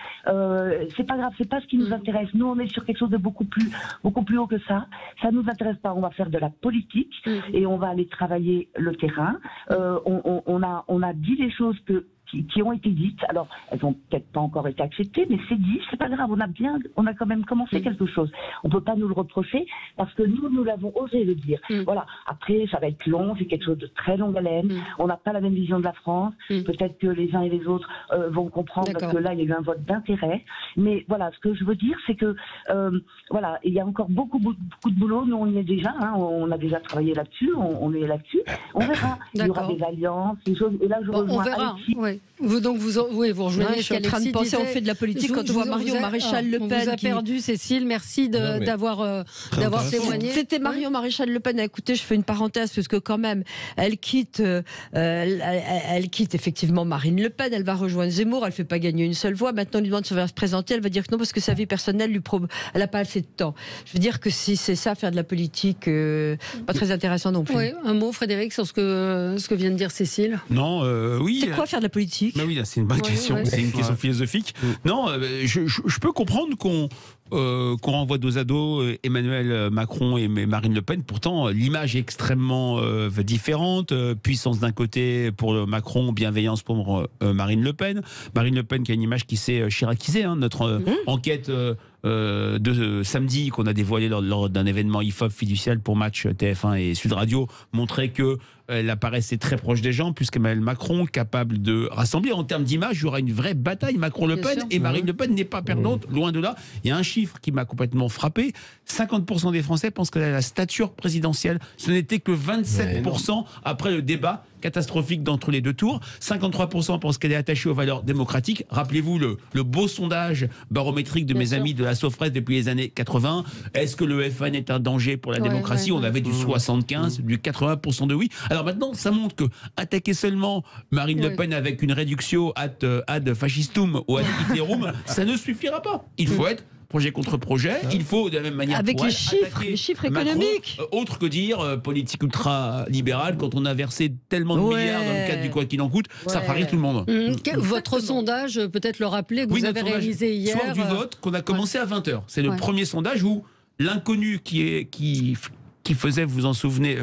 C'est pas grave, c'est pas ce qui nous intéresse. Nous, on est sur quelque chose de beaucoup plus haut que ça. Ça nous intéresse pas. On va faire de la politique et on va aller travailler le terrain. On a dit les choses qui ont été dites. Alors, elles n'ont peut-être pas encore été acceptées, mais c'est dit, c'est pas grave, on a quand même commencé quelque chose. On peut pas nous le reprocher, parce que nous l'avons osé le dire. Voilà. Après, ça va être long, c'est quelque chose de très longue haleine. On n'a pas la même vision de la France. Peut-être que les uns et les autres vont comprendre, parce que là, il y a eu un vote d'intérêt. Mais voilà, ce que je veux dire, c'est que, voilà, il y a encore beaucoup de boulot. Nous, on y est déjà, on a déjà travaillé là-dessus, on est là-dessus. On verra. Il y aura des alliances, des choses. Et là, je rejoins on verra. Vous rejoignez. Je suis en train de penser, on fait de la politique quand on voit Marion Maréchal Le Pen. On vous a perdu, Cécile. Merci d'avoir témoigné. C'était Marion Maréchal Le Pen. Écoutez, je fais une parenthèse parce que quand même, elle quitte effectivement Marine Le Pen. Elle va rejoindre Zemmour. Elle fait pas gagner une seule voix. Maintenant, on lui demande si elle va se présenter. Elle va dire que non parce que sa vie personnelle elle n'a pas assez de temps. Je veux dire que si c'est ça, faire de la politique, pas très intéressant non plus. Oui, un mot, Frédéric, sur ce que vient de dire Cécile. Non, oui. C'est quoi faire de la politique? Bah oui, c'est une bonne question. C'est une question philosophique. Non, je peux comprendre qu'on renvoie dos à dos Emmanuel Macron et Marine Le Pen. Pourtant, l'image est extrêmement différente. Puissance d'un côté pour Macron, bienveillance pour Marine Le Pen. Marine Le Pen qui a une image qui s'est chiracisée. Notre enquête de samedi qu'on a dévoilée lors d'un événement IFOP fiducial pour Match TF1 et Sud Radio montrait que elle apparaissait très proche des gens, puisqu'Emmanuel Macron capable de rassembler. En termes d'image, il y aura une vraie bataille Macron-Le Pen, et Marine Le Pen n'est pas perdante, loin de là. Il y a un chiffre qui m'a complètement frappé, 50% des Français pensent qu'elle a la stature présidentielle. Ce n'était que 27% après le débat catastrophique d'entre les deux tours. 53% pensent qu'elle est attachée aux valeurs démocratiques. Rappelez-vous le beau sondage barométrique de mes amis de la Sofres depuis les années 80. Est-ce que le FN est un danger pour la démocratie? On avait du 75, du 80% de oui. Alors maintenant, ça montre que attaquer seulement Marine Le Pen avec une réduction ad fascistum ou ad Hitlerum, ça ne suffira pas. Il faut être projet contre projet, il faut de la même manière avec les chiffres économiques. Macron, autre que dire politique ultra-libérale, quand on a versé tellement de milliards dans le cadre du quoi qu'il en coûte, ça ferait rire tout le monde. Votre sondage, peut-être le rappeler, que vous avez réalisé hier. Soir du vote, qu'on a commencé à 20h. C'est le premier sondage où l'inconnu qui faisait, vous vous en souvenez,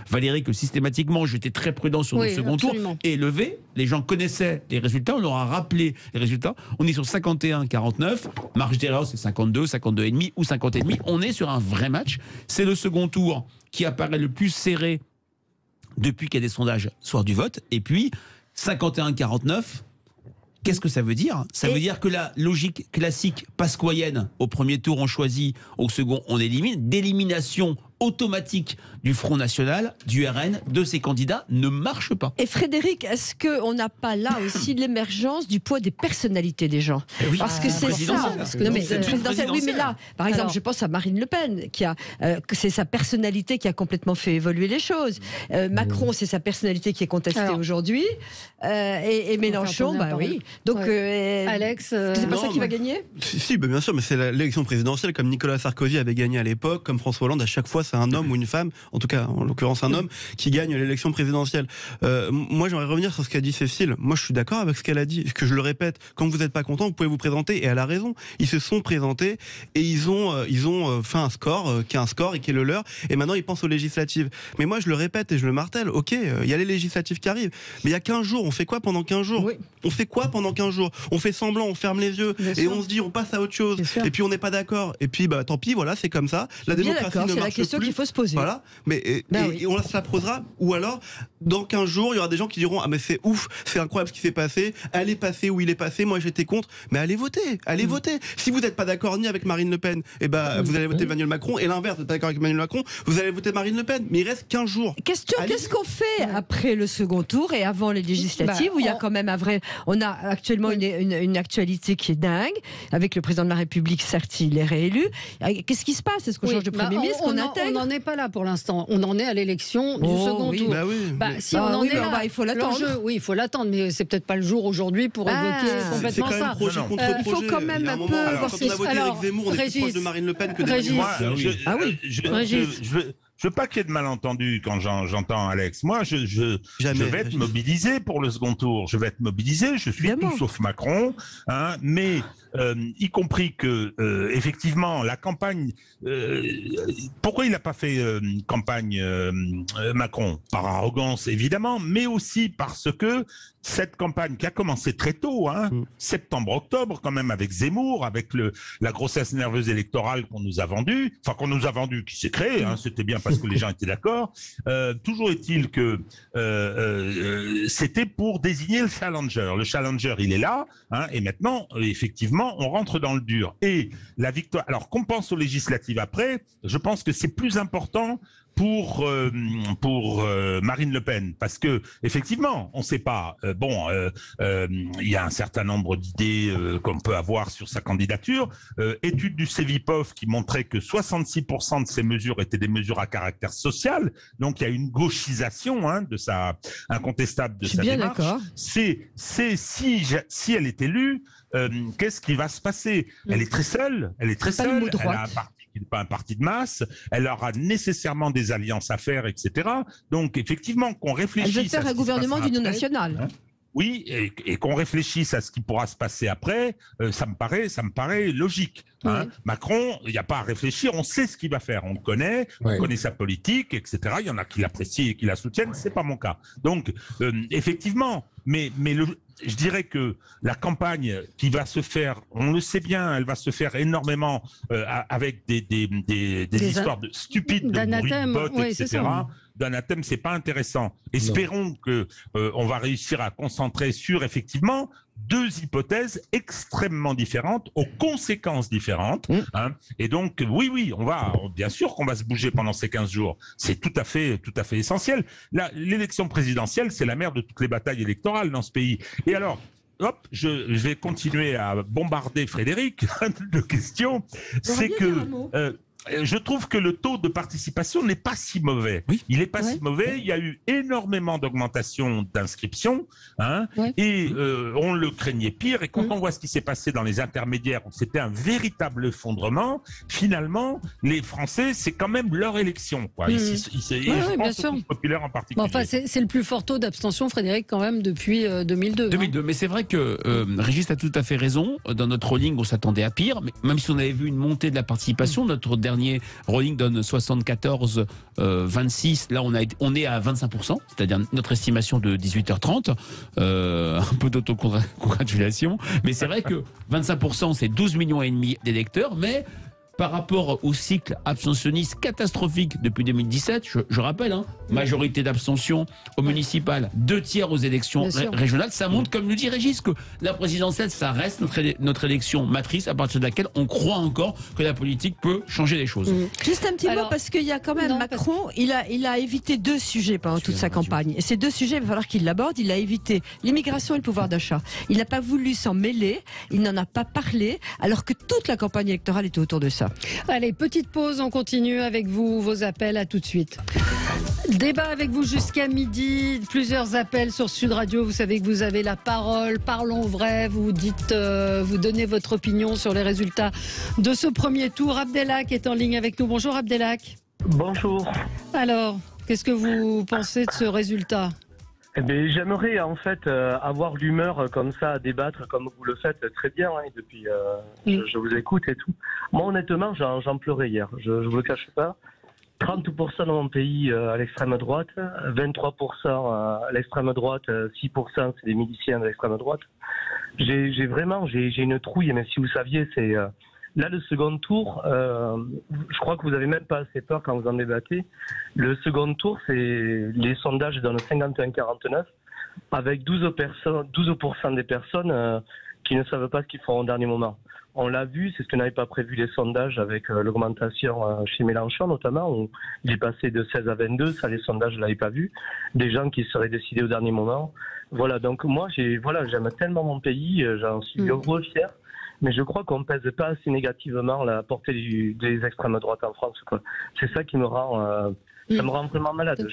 Valérie, que systématiquement j'étais très prudent sur le second tour, est levé. Les gens connaissaient les résultats, on leur a rappelé les résultats. On est sur 51-49, marge d'erreur c'est 52, 52,5 ou 50,5. On est sur un vrai match. C'est le second tour qui apparaît le plus serré depuis qu'il y a des sondages soir du vote. Et puis 51-49. Qu'est-ce que ça veut dire? Ça veut dire que la logique classique pascoyenne, au premier tour on choisit, au second on élimine, d'élimination automatique du Front National, du RN, de ces candidats, ne marche pas. Et Frédéric, est-ce qu'on n'a pas là aussi l'émergence du poids des personnalités des gens? Parce que c'est ça. Non, mais, oui, mais là, par exemple, je pense à Marine Le Pen, c'est sa personnalité qui a complètement fait évoluer les choses. Macron, c'est sa personnalité qui est contestée aujourd'hui. Et Mélenchon, bah oui. Donc, Alex, c'est pas ça qui va gagner? Si, bien sûr, mais c'est l'élection présidentielle, comme Nicolas Sarkozy avait gagné à l'époque, comme François Hollande, à chaque fois, c'est un homme ou une femme, en tout cas en l'occurrence un homme, qui gagne l'élection présidentielle. Moi j'aimerais revenir sur ce qu'a dit Cécile. Moi je suis d'accord avec ce qu'elle a dit, que je le répète, quand vous n'êtes pas content, vous pouvez vous présenter, et elle a raison. Ils se sont présentés et ils ont fait un score qui est un score et qui est le leur, et maintenant ils pensent aux législatives. Mais moi je le répète et je le martèle, ok, il y a les législatives qui arrivent, mais il y a 15 jours, on fait quoi pendant 15 jours? On fait quoi pendant 15 jours? On fait semblant, on ferme les yeux et on se dit on passe à autre chose, et puis on n'est pas d'accord, et puis bah tant pis, voilà, c'est comme ça, la démocratie ne marche plus. C'est la question qu'il faut se poser. Voilà, mais et on se la posera, ou alors dans 15 jours il y aura des gens qui diront ah mais c'est ouf, c'est incroyable ce qui s'est passé, elle est passée où il est passé, moi j'étais contre, mais allez voter, voter. Si vous n'êtes pas d'accord ni avec Marine Le Pen, et ben vous allez voter Emmanuel Macron, et l'inverse, vous n'êtes pas d'accord avec Emmanuel Macron, vous allez voter Marine Le Pen, mais il reste 15 jours. Question, qu'est-ce qu'on fait après le second tour et avant les législatives, où il y a quand même un vrai, on a actuellement une actualité qui est dingue, avec le président de la République, certes il est réélu. Qu'est-ce qui se passe? Est-ce qu'on change de Premier ministre, qu'on intègre? On n'en est pas là pour l'instant, on en est à l'élection du second tour. Si on en est là, il faut l'attendre. Oui, il faut l'attendre, mais c'est peut-être pas le jour aujourd'hui pour évoquer complètement ça. Il faut quand même un peu voir quand on a voté avec Zemmour, on est plus proche de Marine Le Pen que d'Emmanuel Macron. Je veux pas qu'il y ait de malentendus quand j'entends Alex. Moi, je vais être mobilisé pour le second tour. Je vais être mobilisé. Je suis tout sauf Macron, hein, mais y compris que effectivement la campagne. Pourquoi il n'a pas fait campagne Macron? Par arrogance évidemment, mais aussi parce que cette campagne qui a commencé très tôt, hein, septembre-octobre quand même, avec Zemmour, avec la grossesse nerveuse électorale qu'on nous a vendue, qui s'est créée, hein, c'était bien parce que les gens étaient d'accord. Toujours est-il que c'était pour désigner le challenger. Le challenger, il est là, hein, et maintenant, effectivement, on rentre dans le dur. Et la victoire. Alors qu'on pense aux législatives après, je pense que c'est plus important pour Marine Le Pen, parce que effectivement, on ne sait pas. Il y a un certain nombre d'idées qu'on peut avoir sur sa candidature. Étude du Cevipof qui montrait que 66% de ces mesures étaient des mesures à caractère social. Donc il y a une gauchisation incontestable de sa démarche. Si elle est élue, qu'est-ce qui va se passer? Elle est très seule. Elle a un parti qui n'est pas un parti de masse. Elle aura nécessairement des alliances à faire, etc. Donc, effectivement, qu'on réfléchisse. Elle veut faire un gouvernement d'union nationale. Hein, oui, et qu'on réfléchisse à ce qui pourra se passer après, ça me paraît logique. Hein. Oui. Macron, il n'y a pas à réfléchir, on sait ce qu'il va faire, on le connaît, on connaît sa politique, etc. Il y en a qui l'apprécient et qui la soutiennent, c'est pas mon cas. Donc, effectivement, mais je dirais que la campagne qui va se faire, on le sait bien, elle va se faire énormément avec des histoires stupides, de bruit de bottes, etc. D'anathème, c'est pas intéressant. Espérons que on va réussir à concentrer sur effectivement deux hypothèses extrêmement différentes, aux conséquences différentes. Hein. Et donc, oui, bien sûr qu'on va se bouger pendant ces 15 jours. C'est tout à fait essentiel. L'élection présidentielle, c'est la mère de toutes les batailles électorales dans ce pays. Et alors, hop, je vais continuer à bombarder Frédéric de questions. C'est que je trouve que le taux de participation n'est pas si mauvais. Il n'est pas si mauvais. Il y a eu énormément d'augmentation d'inscriptions, hein, et on le craignait pire. Et quand on voit ce qui s'est passé dans les intermédiaires, où c'était un véritable effondrement, finalement, les Français, c'est quand même leur élection. Quoi. Bien sûr. Populaire en particulier. Enfin, c'est le plus fort taux d'abstention, Frédéric, quand même, depuis 2002. 2002, mais c'est vrai que Régis a tout à fait raison. Dans notre rolling, on s'attendait à pire. Mais même si on avait vu une montée de la participation, notre dernier rolling donne 74-26. Là, on est à 25%, c'est-à-dire notre estimation de 18h30. Un peu d'autocongratulation. Mais c'est vrai que 25%, c'est 12,5 millions d'électeurs, mais par rapport au cycle abstentionniste catastrophique depuis 2017, je rappelle, hein, majorité d'abstention aux municipales, 2/3 aux élections régionales, ça montre, comme nous dit Régis, que la présidentielle, ça reste notre élection matrice à partir de laquelle on croit encore que la politique peut changer les choses. Juste un petit mot, parce qu'il y a quand même Macron, il a évité deux sujets pendant toute sa campagne. Et ces deux sujets, il va falloir qu'il l'aborde. Il a évité l'immigration et le pouvoir d'achat. Il n'a pas voulu s'en mêler, il n'en a pas parlé, alors que toute la campagne électorale était autour de ça. Allez, petite pause, on continue avec vous, vos appels, à tout de suite. Débat avec vous jusqu'à midi, plusieurs appels sur Sud Radio, vous savez que vous avez la parole, parlons vrai, vous dites, vous donnez votre opinion sur les résultats de ce premier tour. Abdelhak est en ligne avec nous, bonjour Abdelhak. Bonjour. Alors, qu'est-ce que vous pensez de ce résultat ? Eh bien, j'aimerais en fait avoir l'humeur comme ça à débattre comme vous le faites très bien depuis je vous écoute et tout. Moi honnêtement j'en pleurais hier, je vous le cache pas. 30% de mon pays à l'extrême droite, 23% à l'extrême droite, 6% c'est des miliciens de l'extrême droite. J'ai une trouille, mais si vous saviez, c'est là le second tour, je crois que vous avez même pas assez peur quand vous en débattez. Le second tour, c'est les sondages donnent 51-49, avec 12% des personnes qui ne savent pas ce qu'ils feront au dernier moment. On l'a vu, c'est ce que n'avaient pas prévu les sondages avec l'augmentation chez Mélenchon notamment, où il est passé de 16 à 22, ça les sondages ne l'avaient pas vu. Des gens qui seraient décidés au dernier moment. Voilà, donc moi j'aime tellement mon pays, j'en suis heureux, fier. Mais je crois qu'on ne pèse pas assez négativement la portée des extrêmes droites en France. C'est ça qui me rend, ça me rend vraiment malade.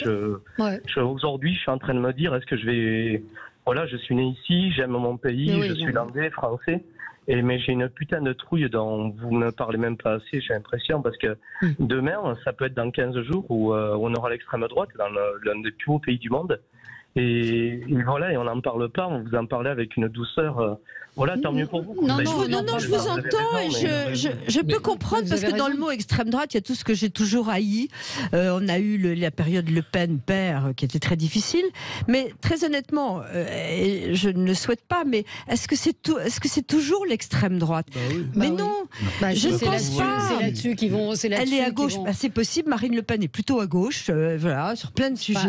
Aujourd'hui, je suis en train de me dire, est-ce que je suis né ici, j'aime mon pays, je suis landais, français. Mais j'ai une putain de trouille dont vous ne parlez même pas assez, j'ai l'impression, parce que demain, ça peut être dans 15 jours où on aura l'extrême droite dans l'un des plus hauts pays du monde. Et voilà, et on n'en parle pas, on vous en parlait avec une douceur. Voilà, tant mieux pour vous. Non, je vous entends et je peux comprendre parce que dans le mot extrême droite, il y a tout ce que j'ai toujours haï. On a eu la période Le Pen père qui était très difficile, mais très honnêtement, je ne le souhaite pas. Mais est-ce que c'est toujours l'extrême droite? Mais non, je ne pense pas. C'est là-dessus qu'ils vont. Elle est à gauche, c'est possible. Marine Le Pen est plutôt à gauche, voilà, sur plein de sujets.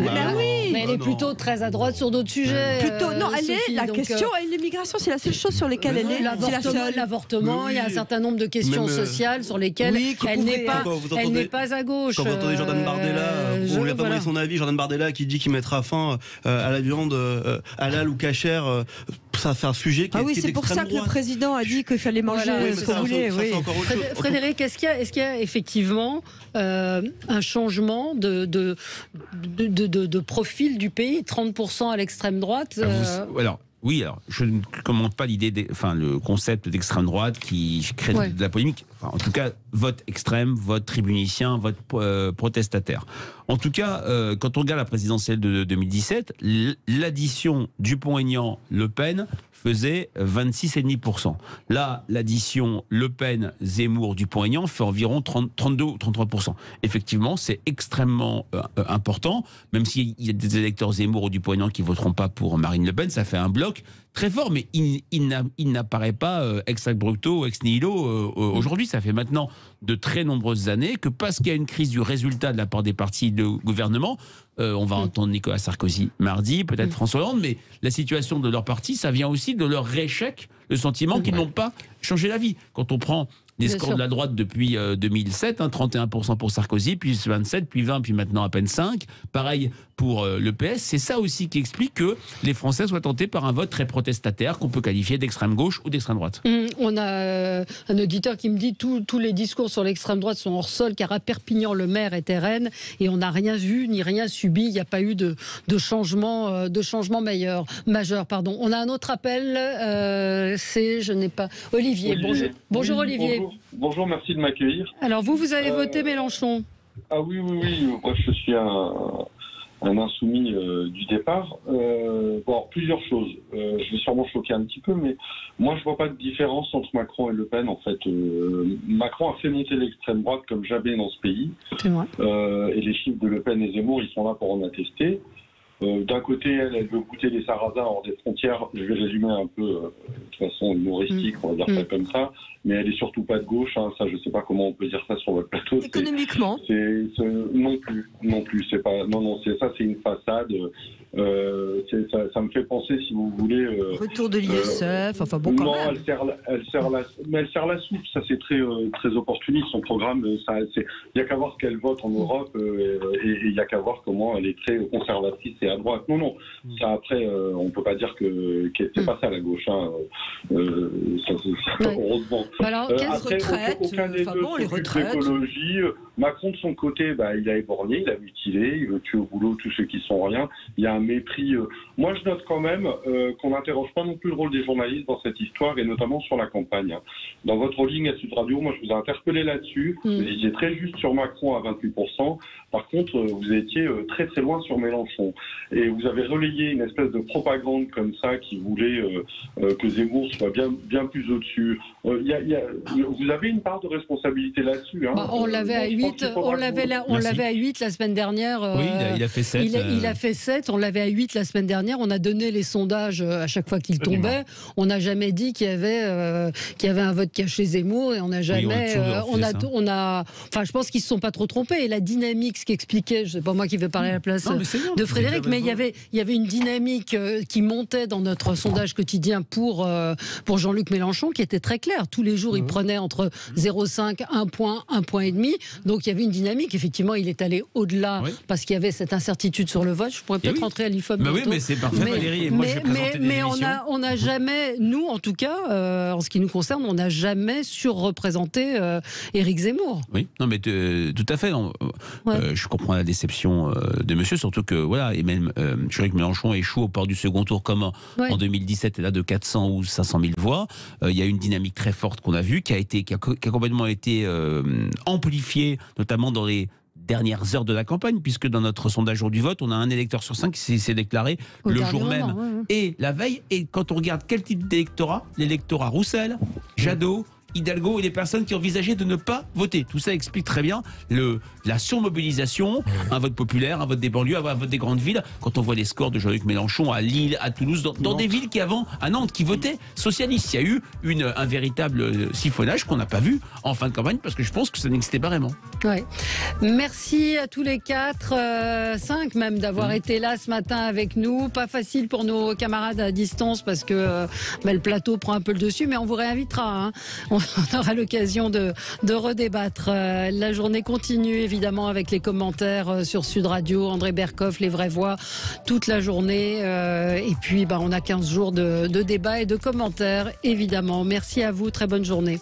Mais elle est plutôt très à droite sur d'autres sujets. Non, elle est la question. L'immigration, c'est la seule chose sur lesquelles elle est. L'avortement, il y a un certain nombre de questions sociales sur lesquelles elle n'est pas à gauche. Quand vous entendez Jordan Bardella, on lui a pas demandé son avis, Jordan Bardella qui dit qu'il mettra fin à la viande halal ou cachère, ça c'est un sujet qui est c'est pour ça que le président a dit qu'il fallait manger ce qu'on voulait. Frédéric, est-ce qu'il y a effectivement un changement de profil du pays, 30% à l'extrême droite Oui, alors je ne commente pas le concept d'extrême droite qui crée de la polémique. Enfin, en tout cas, vote extrême, vote tribunicien, vote protestataire. En tout cas, quand on regarde la présidentielle de 2017, l'addition Dupont-Aignan-Le Pen faisait 26,5%. Là, l'addition Le Pen, Zemmour, Dupont-Aignan fait environ 32 ou 33%. Effectivement, c'est extrêmement important, même s'il y a des électeurs Zemmour ou Dupont-Aignan qui ne voteront pas pour Marine Le Pen, ça fait un bloc très fort, mais il n'apparaît pas ex abrupto, ex nihilo aujourd'hui. Ça fait maintenant de très nombreuses années que parce qu'il y a une crise du résultat de la part des partis de gouvernement, on va entendre Nicolas Sarkozy mardi, peut-être François Hollande, mais la situation de leur parti, ça vient aussi de leur échec, le sentiment qu'ils n'ont pas changé la vie. Quand on prend les scores de la droite depuis 2007, 31% pour Sarkozy, puis 27, puis 20, puis maintenant à peine 5. Pareil pour le PS. C'est ça aussi qui explique que les Français soient tentés par un vote très protestataire qu'on peut qualifier d'extrême gauche ou d'extrême droite. On a un auditeur qui me dit tous les discours sur l'extrême droite sont hors sol, car à Perpignan, le maire était reine et on n'a rien vu ni rien subi. Il n'y a pas eu de changement majeur. On a un autre appel. Olivier. Bonjour Olivier. Bonjour, merci de m'accueillir. Alors vous avez voté Mélenchon? Ah oui. Moi, je suis un insoumis du départ. Plusieurs choses. Je vais sûrement choquer un petit peu, mais moi, je vois pas de différence entre Macron et Le Pen. En fait, Macron a fait monter l'extrême droite comme jamais dans ce pays. C'est vrai. Et les chiffres de Le Pen et Zemmour, ils sont là pour en attester. D'un côté, elle veut goûter les sarrasins hors des frontières. Je vais résumer un peu de façon humoristique, on va dire ça comme ça. Mais elle est surtout pas de gauche. Ça, je sais pas comment on peut dire ça sur votre plateau. Économiquement. Non plus. C'est pas. Non. C'est une façade. Ça me fait penser, si vous voulez. Retour de l'ISF. Quand même. Elle sert la soupe. Ça, c'est très très opportuniste. Son programme. Il y a qu'à voir qu'elle vote en Europe et il y a qu'à voir comment elle est très conservatrice et et à droite. Non, ça après, on peut pas dire que c'est pas ça la gauche. Hein. Heureusement. Alors, aucun des deux s'occupe d'écologie. Macron de son côté, il a éborgné, il a mutilé, il veut tuer au boulot tous ceux qui sont rien. Il y a un mépris. Moi, je note quand même qu'on n'interroge pas non plus le rôle des journalistes dans cette histoire, et notamment sur la campagne. Dans votre ligne à Sud Radio, moi, je vous ai interpellé là-dessus. Vous étiez très juste sur Macron à 28%. Par contre, vous étiez très très loin sur Mélenchon. Et vous avez relayé une espèce de propagande comme ça qui voulait que Zemmour soit bien plus au-dessus. Vous avez une part de responsabilité là-dessus. Hein. On l'avait à 8, on l'avait à 8 la semaine dernière. Oui, il a fait 7. Il a fait 7, on l'avait à 8 la semaine dernière. On a donné les sondages à chaque fois qu'il tombait. On n'a jamais dit qu'il y avait un vote caché Zemmour, et on n'a jamais. Enfin, je pense qu'ils se sont pas trop trompés. Et la dynamique, ce qu'expliquait, je sais pas moi qui vais parler à la place de Frédéric, mais il y avait une dynamique qui montait dans notre sondage quotidien pour Jean-Luc Mélenchon, qui était très claire. Tous les jours, il prenait entre 0,5, 1 point, 1,5 point. Donc il y avait une dynamique. Effectivement, il est allé au-delà parce qu'il y avait cette incertitude sur le vote. Je pourrais peut-être rentrer à l'IFOP. Oui, mais c'est parfait, Valérie. Et moi, mais on n'a jamais, nous en tout cas, en ce qui nous concerne, on n'a jamais surreprésenté Éric Zemmour. Oui, non, mais tout à fait. Je comprends la déception de monsieur, surtout que voilà, et même Jean-Luc Mélenchon échoue au port du second tour comme en 2017, et là de 400 ou 500 000 voix. Il y a une dynamique très forte qu'on a vue, qui a complètement été amplifiée, notamment dans les dernières heures de la campagne, puisque dans notre sondage jour du vote, on a un électeur sur 5 qui s'est déclaré le jour même et la veille. Et quand on regarde quel type d'électorat, l'électorat Roussel, Jadot, Hidalgo et les personnes qui envisageaient de ne pas voter. Tout ça explique très bien la surmobilisation, un vote populaire, un vote des banlieues, un vote des grandes villes. Quand on voit les scores de Jean-Luc Mélenchon à Lille, à Toulouse, dans des villes qui avant, à Nantes, qui votaient socialistes. Il y a eu un véritable siphonnage qu'on n'a pas vu en fin de campagne, parce que je pense que ça n'existait pas vraiment. Ouais. Merci à tous les 4, 5 même, d'avoir été là ce matin avec nous. Pas facile pour nos camarades à distance, parce que le plateau prend un peu le dessus, mais on vous réinvitera. Hein. On aura l'occasion de redébattre. La journée continue évidemment avec les commentaires sur Sud Radio, André Berkoff, Les Vraies Voix, toute la journée. Et puis on a 15 jours de débat et de commentaires évidemment. Merci à vous, très bonne journée.